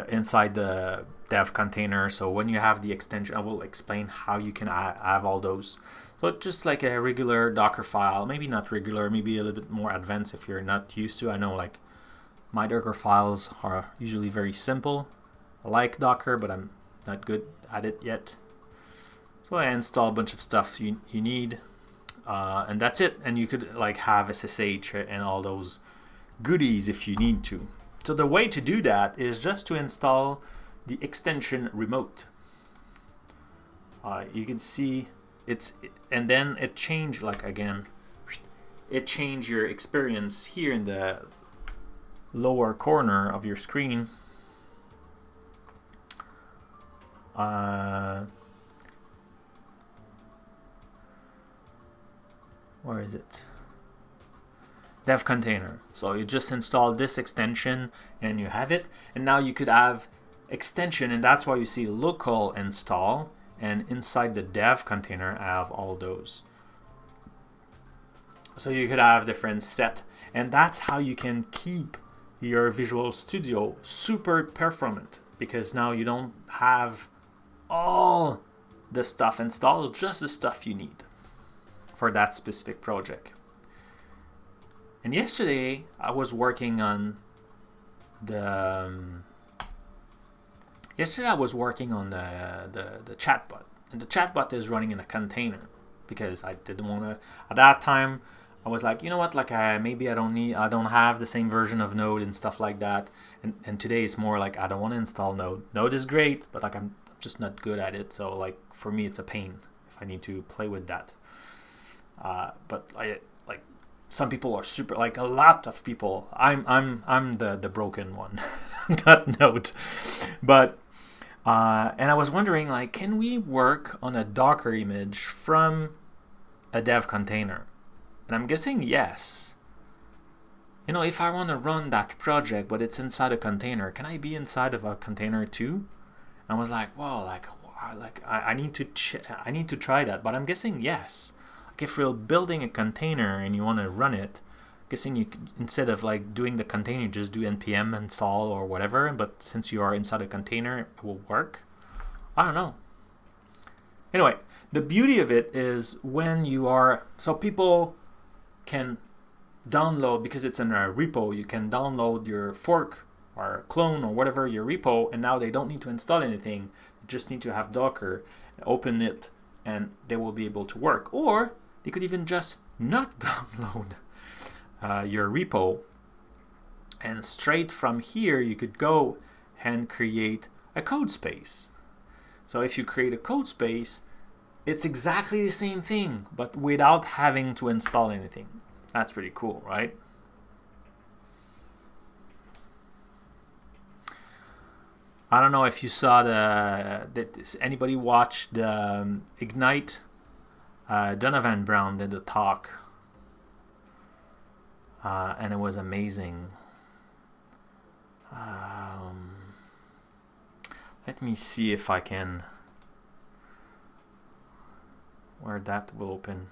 inside the dev container. So when you have the extension, I will explain how you can have all those. So it's just like a regular Docker file, maybe not regular, maybe a little bit more advanced if you're not used to. I know like my Docker files are usually very simple. I like Docker, but I'm not good at it yet. So I install a bunch of stuff you need, and that's it. And you could like have SSH and all those goodies if you need to. So the way to do that is just to install the extension remote. You can see and then it changed, like again, it changed your experience here in the lower corner of your screen. Where is it? Dev container. So you just install this extension and you have it, and now you could have extension, and that's why you see local install, and inside the dev container I have all those. So you could have different set, and that's how you can keep your Visual Studio super performant, because now you don't have all the stuff installed, just the stuff you need for that specific project. And yesterday I was working on the the chatbot, and the chatbot is running in a container because I didn't want to. At that time, I was like, you know what, like maybe I don't have the same version of Node and stuff like that. And today it's more like I don't want to install Node. Node is great, but like I'm just not good at it. So like for me, it's a pain if I need to play with that. But some people are super, like a lot of people. I'm the broken one, not Node. But and I was wondering, like, can we work on a Docker image from a dev container? And I'm guessing yes. You know, if I want to run that project, but it's inside a container, can I be inside of a container too? And I was like, well, I need to try that. But I'm guessing yes. If you're building a container and you want to run it, guessing you could, instead of like doing the container, you just do npm install or whatever. But since you are inside a container, it will work. I don't know. Anyway, the beauty of it is when you are, so people can download, because it's in a repo, you can download your fork or clone or whatever your repo, and now they don't need to install anything. They just need to have Docker, open it, and they will be able to work. Or they could even just not download your repo, and straight from here you could go and create a code space. So if you create a code space, it's exactly the same thing, but without having to install anything. That's pretty cool, right? I don't know if you saw anybody watched the Ignite? Donovan Brown did a talk, and it was amazing. Let me see if I can, where that will open.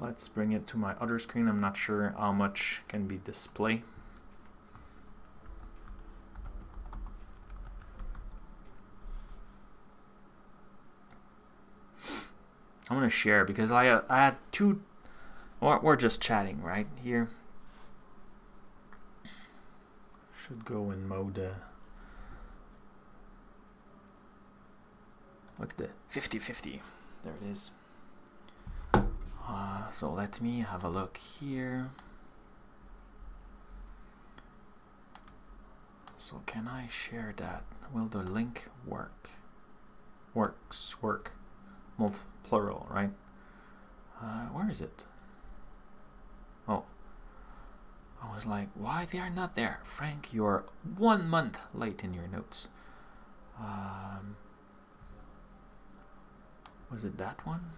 Let's bring it to my other screen. I'm not sure how much can be displayed. I'm going to share because I had two. We're just chatting right here. Should go in mode. What's the 50-50? There it is. So let me have a look here. So can I share that? Will the link work? Work. Plural, right? Where is it? Oh. I was like, why they are not there? Frank, you're 1 month late in your notes. Was it that one?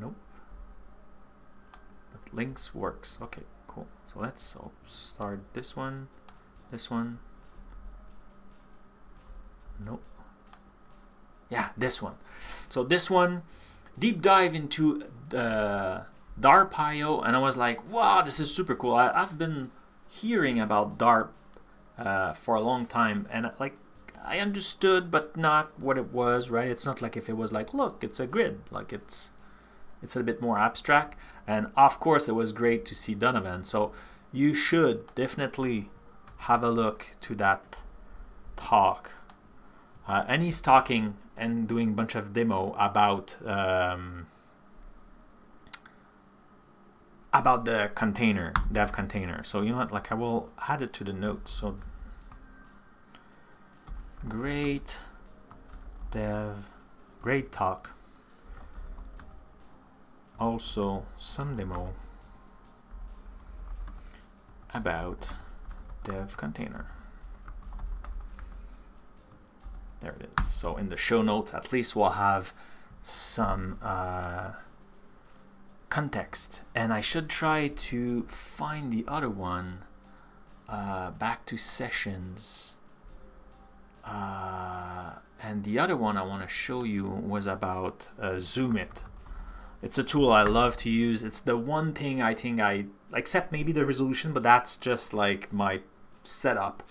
Nope. But links works. Okay, cool. So let's start this one. This one. Nope. Yeah, this one. So this one, deep dive into DARP.io, and I was like, wow, this is super cool. I've been hearing about DARP for a long time, and like I understood, but not what it was, right? It's not like if it was like, look, it's a grid. Like it's a bit more abstract. And of course, it was great to see Donovan. So you should definitely have a look to that talk. And he's talking and doing a bunch of demo about the container, dev container. So you know what? Like I will add it to the notes. So great talk. Also some demo about dev container. There it is. So in the show notes, at least we'll have some context. And I should try to find the other one, back to sessions. And the other one I want to show you was about ZoomIt. It's a tool I love to use. It's the one thing I think except maybe the resolution, but that's just like my setup.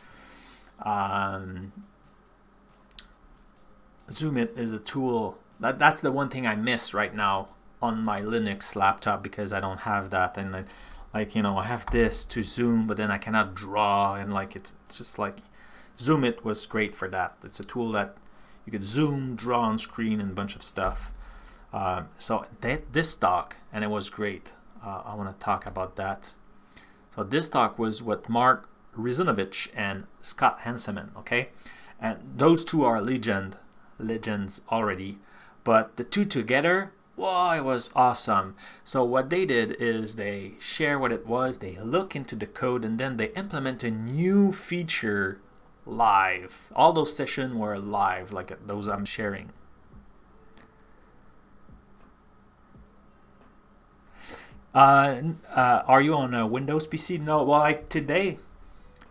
ZoomIt is a tool that's the one thing I miss right now on my Linux laptop, because I don't have that. And like, you know, I have this to zoom, but then I cannot draw, and like it's just like ZoomIt was great for that. It's a tool that you could zoom, draw on screen, and a bunch of stuff. So this talk, and it was great. I want to talk about that. So this talk was with Mark Rizinovich and Scott Hanselman, okay? And those two are legends already, but the two together, whoa, it was awesome. So what they did is they share what it was, they look into the code, and then they implement a new feature live. All those sessions were live, like those I'm sharing. Are you on a Windows PC? No. Well, like today,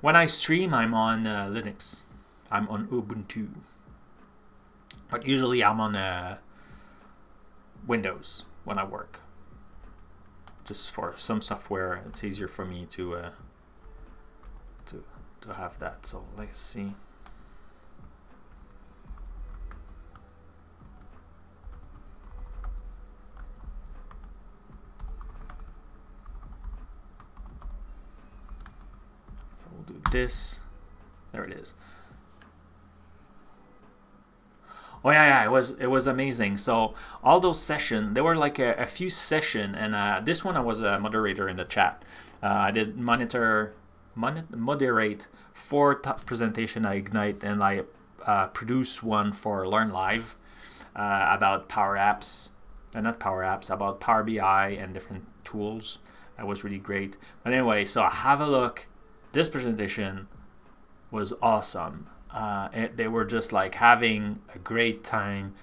when I stream, I'm on Linux. I'm on Ubuntu. But usually I'm on Windows when I work. Just for some software, it's easier for me to have that. So let's see. Do this. There it is. Oh yeah, it was amazing. So all those sessions, there were like a few sessions, and this one I was a moderator in the chat. I did moderate 4 top presentation at Ignite, and I produced one for Learn Live about Power Apps, not Power Apps, about Power BI and different tools. That was really great. But anyway, so have a look. This presentation was awesome. They were just like having a great time,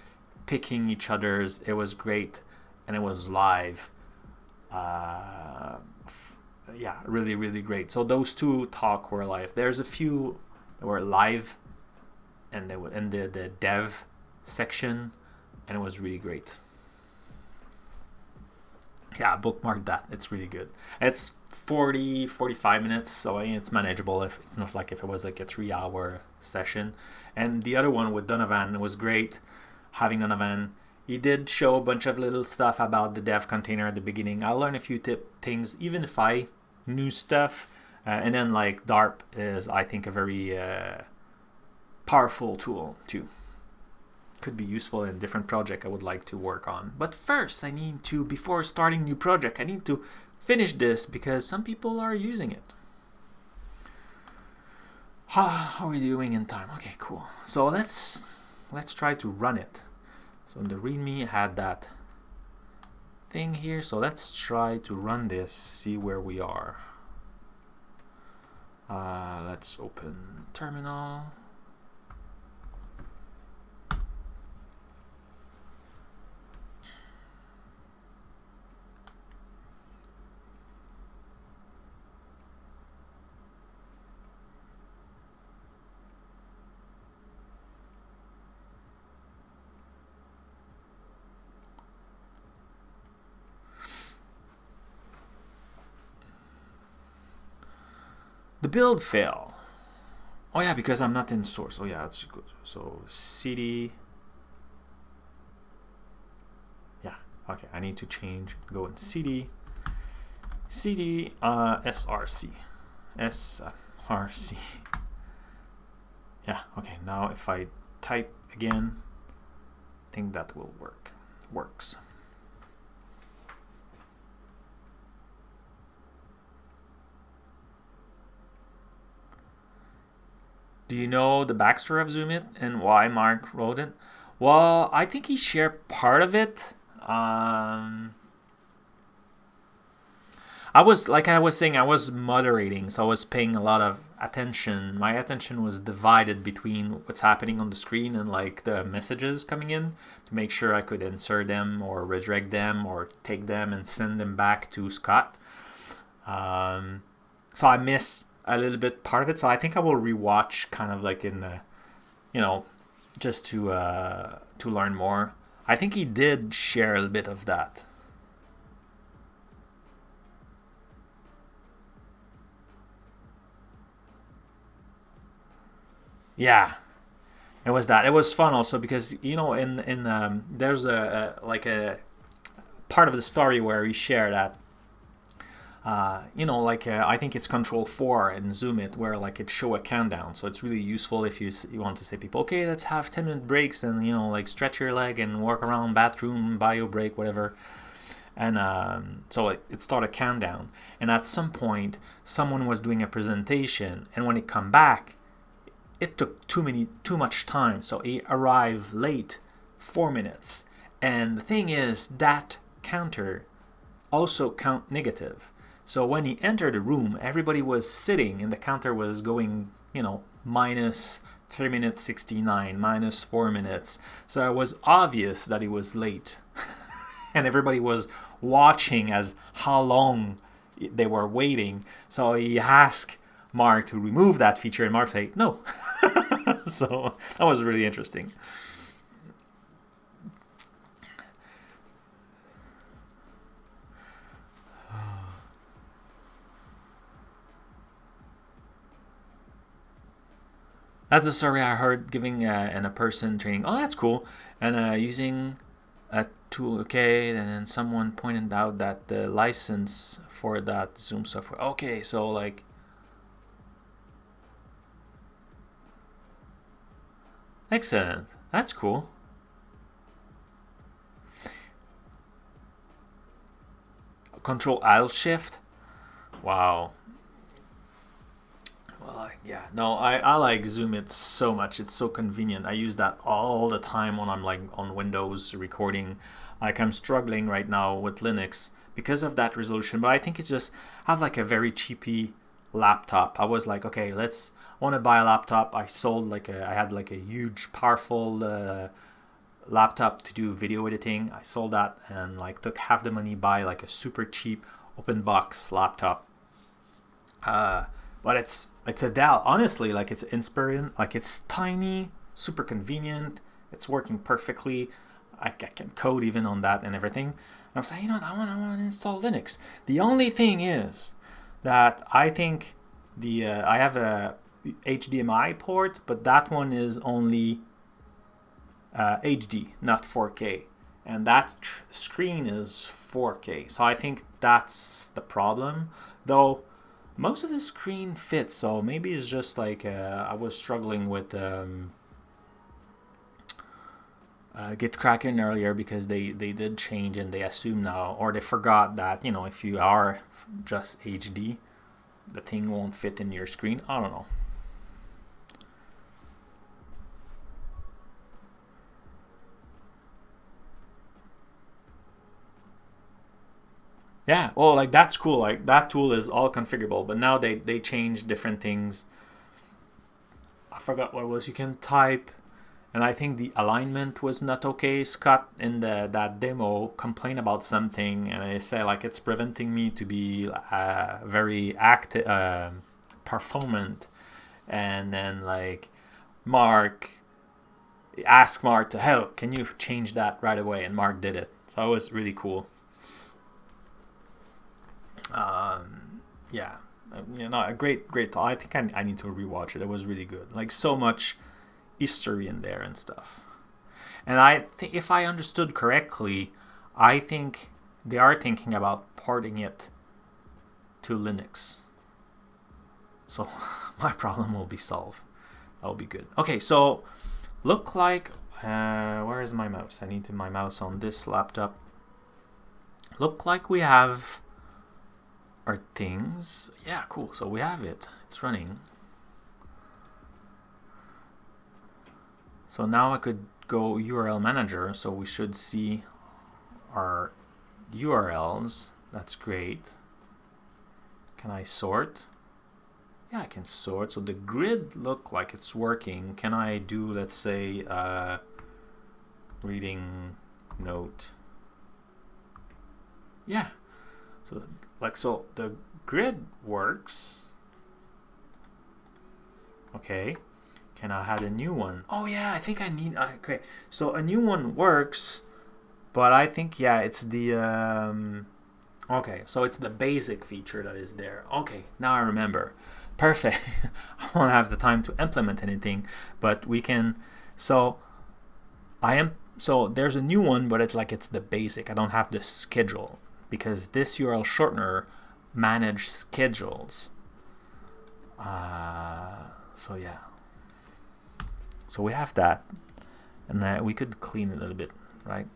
picking each other's. It was great, and it was live. Yeah, really, really great. So those two talk were live. There's a few that were live, and they were in the dev section, and it was really great. Yeah, bookmark that. It's really good. It's 45 minutes, so it's manageable. If it's not like if it was like a 3-hour session. And the other one with Donovan was great. Having Donovan, he did show a bunch of little stuff about the dev container at the beginning. I learned a few things, even if I knew stuff. And then like DARP is, I think, a very powerful tool too. could be useful in a different project I would like to work on. But first, I need to, before starting new project, I need to finish this because some people are using it. How are we doing in time? Okay, cool. So let's try to run it. So the README had that thing here. So let's try to run this, see where we are. Let's open terminal. The build fail. Oh yeah, because I'm not in source. Oh yeah, that's good. So cd. Yeah, okay. I need to change. Go in cd. cd src. src. Yeah. Okay. Now if I type again, I think that will work. Works. Do you know the backstory of ZoomIt and why Mark wrote it? Well, I think he shared part of it. I was, like I was saying, I was moderating, so I was paying a lot of attention. My attention was divided between what's happening on the screen and like the messages coming in to make sure I could insert them or redirect them or take them and send them back to Scott. So I missed a little bit part of it, so I think I will rewatch kind of like in the, you know, just to learn more. I think he did share a little bit of that. Yeah, it was that. It was fun also because, you know, in there's like a part of the story where he shared that. You know, like I think it's Control-4 in ZoomIt where like it show a countdown. So it's really useful if you want to say people, okay, let's have 10-minute breaks and, you know, like stretch your leg and walk around bathroom, bio break, whatever. And so it started a countdown. And at some point, someone was doing a presentation, and when it come back, it took too much time. So he arrived late, 4 minutes. And the thing is, that counter also count negative. So when he entered the room, everybody was sitting and the counter was going, you know, minus 3 minutes 69, minus 4 minutes. So it was obvious that he was late. And everybody was watching as how long they were waiting. So he asked Mark to remove that feature and Mark said no. So that was really interesting. That's a story I heard giving in a person training. Oh, that's cool. And using a tool, okay. And then someone pointed out that the license for that Zoom software. Okay, so like. Excellent. That's cool. Control-Alt-Shift. Wow. Well, yeah, no, I like ZoomIt so much. It's so convenient. I use that all the time when I'm like on Windows recording. Like I'm struggling right now with Linux because of that resolution. But I think it's just I have like a very cheapy laptop. I was like, okay, I want to buy a laptop. I had like a huge, powerful laptop to do video editing. I sold that and like took half the money, buy like a super cheap open box laptop. But it's a Dell. Honestly, like it's inspiring. Like it's tiny, super convenient. It's working perfectly. I can code even on that and everything. And I was like, you know what? I want to install Linux. The only thing is that I think I have a HDMI port, but that one is only HD, not 4K. And that screen is 4K. So I think that's the problem. Though most of the screen fits, so maybe it's just like I was struggling with GitKraken earlier because they did change and they assume now, or they forgot that, you know, if you are just HD, the thing won't fit in your screen. I don't know. Yeah, well, like that's cool. Like that tool is all configurable, but now they changed different things. I forgot what it was. You can type, and I think the alignment was not okay. Scott in that demo complained about something, and I say like it's preventing me to be very active, performant, and then like ask Mark to help. Can you change that right away? And Mark did it. So it was really cool. Yeah, you know, a great talk. I think I need to rewatch it. It was really good. Like so much history in there and stuff. And I think if I understood correctly, I think they are thinking about porting it to Linux. So my problem will be solved. That will be good. Okay, so look like where is my mouse? I need my mouse on this laptop. Look like we have our things. Yeah, cool. So we have it. It's running. So now I could go URL manager. So we should see our URLs. That's great. Can I sort? Yeah, I can sort. So the grid look like it's working. Can I do, let's say, reading note? Yeah. So the grid works. Okay. Can I add a new one? Oh yeah, I think I need. Okay. So a new one works, but I think yeah, it's the okay. So it's the basic feature that is there. Okay, now I remember. Perfect. I won't have the time to implement anything, but we can. So there's a new one, but it's the basic. I don't have the schedule because this URL shortener manages schedules. So yeah. So we have that, and we could clean it a little bit, right?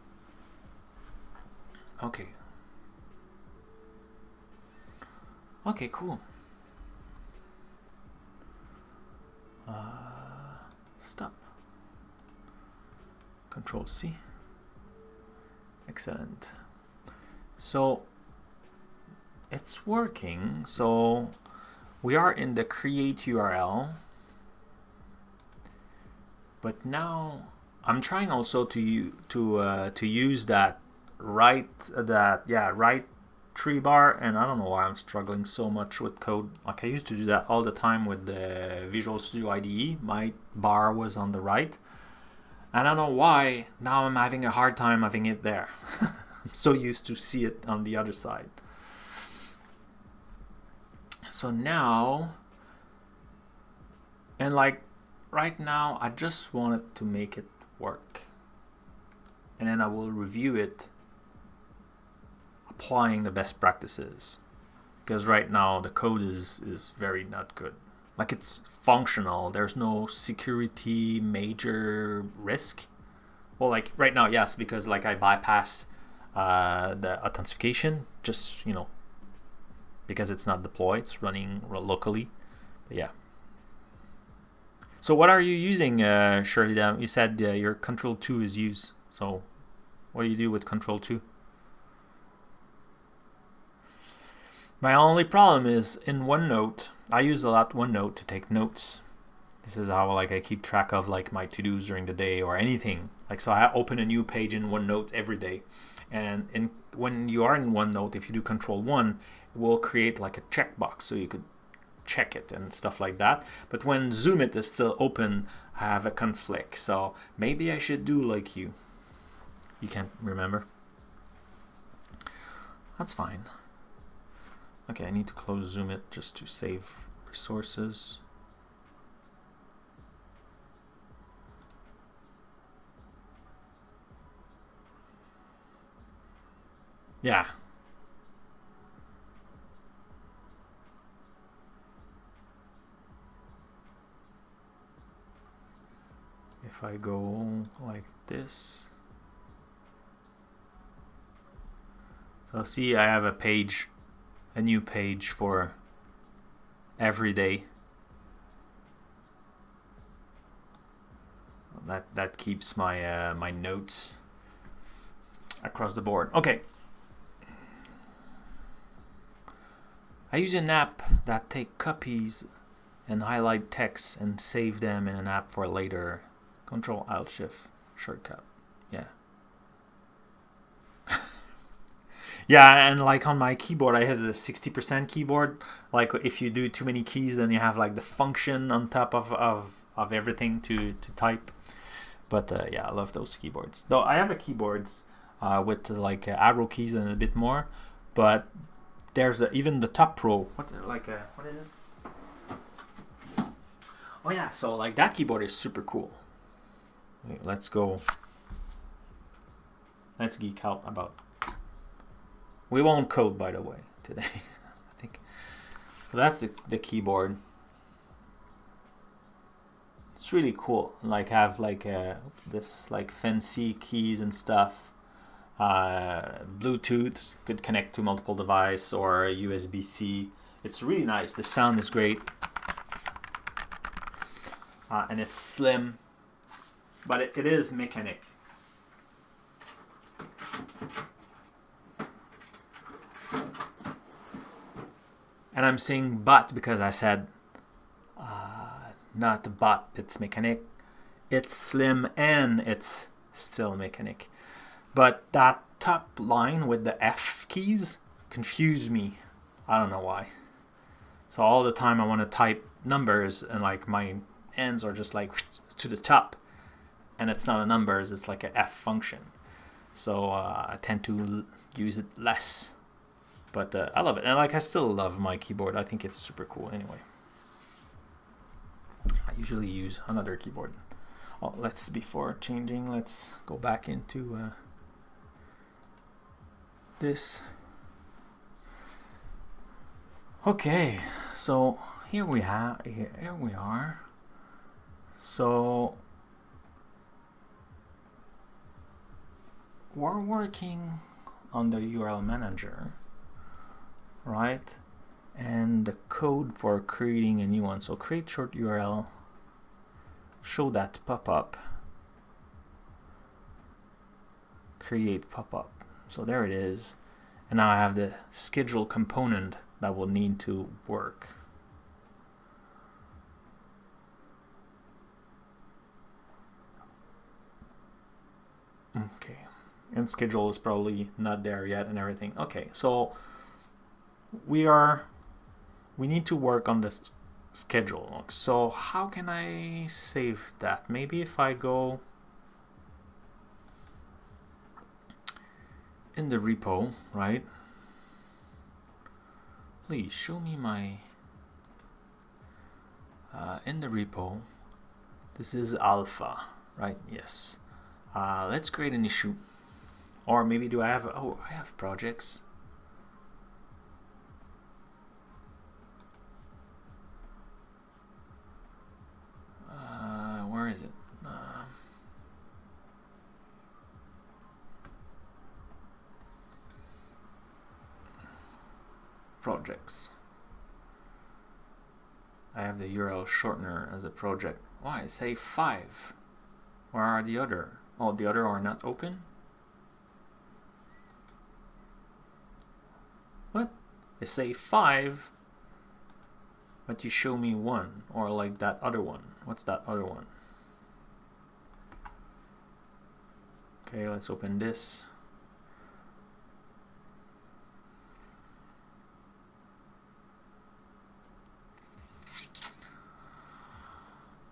Okay. Okay, cool. Stop. Control C. Excellent. So it's working. So we are in the create URL, but now I'm trying also to use that right tree bar, and I don't know why I'm struggling so much with code. Like I used to do that all the time with the Visual Studio IDE. My bar was on the right. I don't know why now I'm having a hard time having it there. I'm so used to see it on the other side. So now, and like right now, I just wanted to make it work. And then I will review it applying the best practices, because right now the code is very not good. Like it's functional, there's no security major risk. Well, like right now, yes, because like I bypass the authentication, just because it's not deployed, it's running locally. But yeah. So what are you using, Shirley? You said your Control 2 is used. So what do you do with Control 2? My only problem is in OneNote. I use a lot OneNote to take notes. This is how like I keep track of like my to-dos during the day or anything. Like so I open a new page in OneNote every day. And when you are in OneNote, if you do Control 1, it will create like a checkbox so you could check it and stuff like that. But when ZoomIt is still open, I have a conflict. So maybe I should do like you. You can't remember? That's fine. Okay, I need to close ZoomIt just to save resources. Yeah. If if I go like this. So see, I have a page, a new page for every day. That keeps my my notes across the board. Okay. I use an app that take copies and highlight text and save them in an app for later. Control Alt Shift shortcut. Yeah. Yeah, and like on my keyboard, I have the 60% keyboard. Like if you do too many keys, then you have like the function on top of everything to type. But yeah, I love those keyboards. Though I have a keyboards with like arrow keys and a bit more, but there's even the Top Pro. What is it? Oh yeah, so like that keyboard is super cool. Wait, let's go. Let's geek out about. We won't code, by the way, today. I think. So that's the keyboard. It's really cool. Like have like this like fancy keys and stuff. Bluetooth could connect to multiple devices or USB-C. It's really nice. The sound is great, and it's slim, but it is mechanic. And I'm saying but because I said not but, it's mechanic. It's slim and it's still mechanic. But that top line with the F keys confused me. I don't know why. So all the time I want to type numbers and like my ends are just like to the top. And it's not a numbers, it's like a F function. So I tend to use it less. But I love it. And like I still love my keyboard. I think it's super cool anyway. I usually use another keyboard. Oh, before changing, let's go back into this. Okay, so here we are. So we're working on the URL manager, right? And the code for creating a new one. So create short URL, show that pop-up, create pop-up. So there it is. And now I have the schedule component that will need to work. Okay, and schedule is probably not there yet and everything. Okay, so we need to work on this schedule. So how can I save that? Maybe if I go in the repo, right? Please show me my in the repo. This is alpha, right? Yes. Let's create an issue. Or maybe do I have, oh, I have projects. Where is it? Projects. I have the URL shortener as a project. Why? Say 5. Where are the other? Oh, the other are not open? What? They say 5, but you show me 1, or like that other one. What's that other one? Okay, let's open this.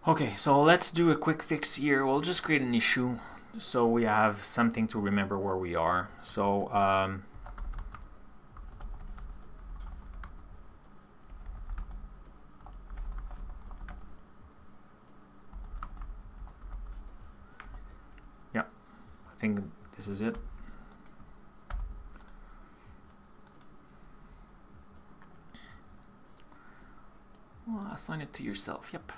Okay, so let's do a quick fix here. We'll just create an issue so we have something to remember where we are. So yeah, I think this is it. Well, assign it to yourself. Yep.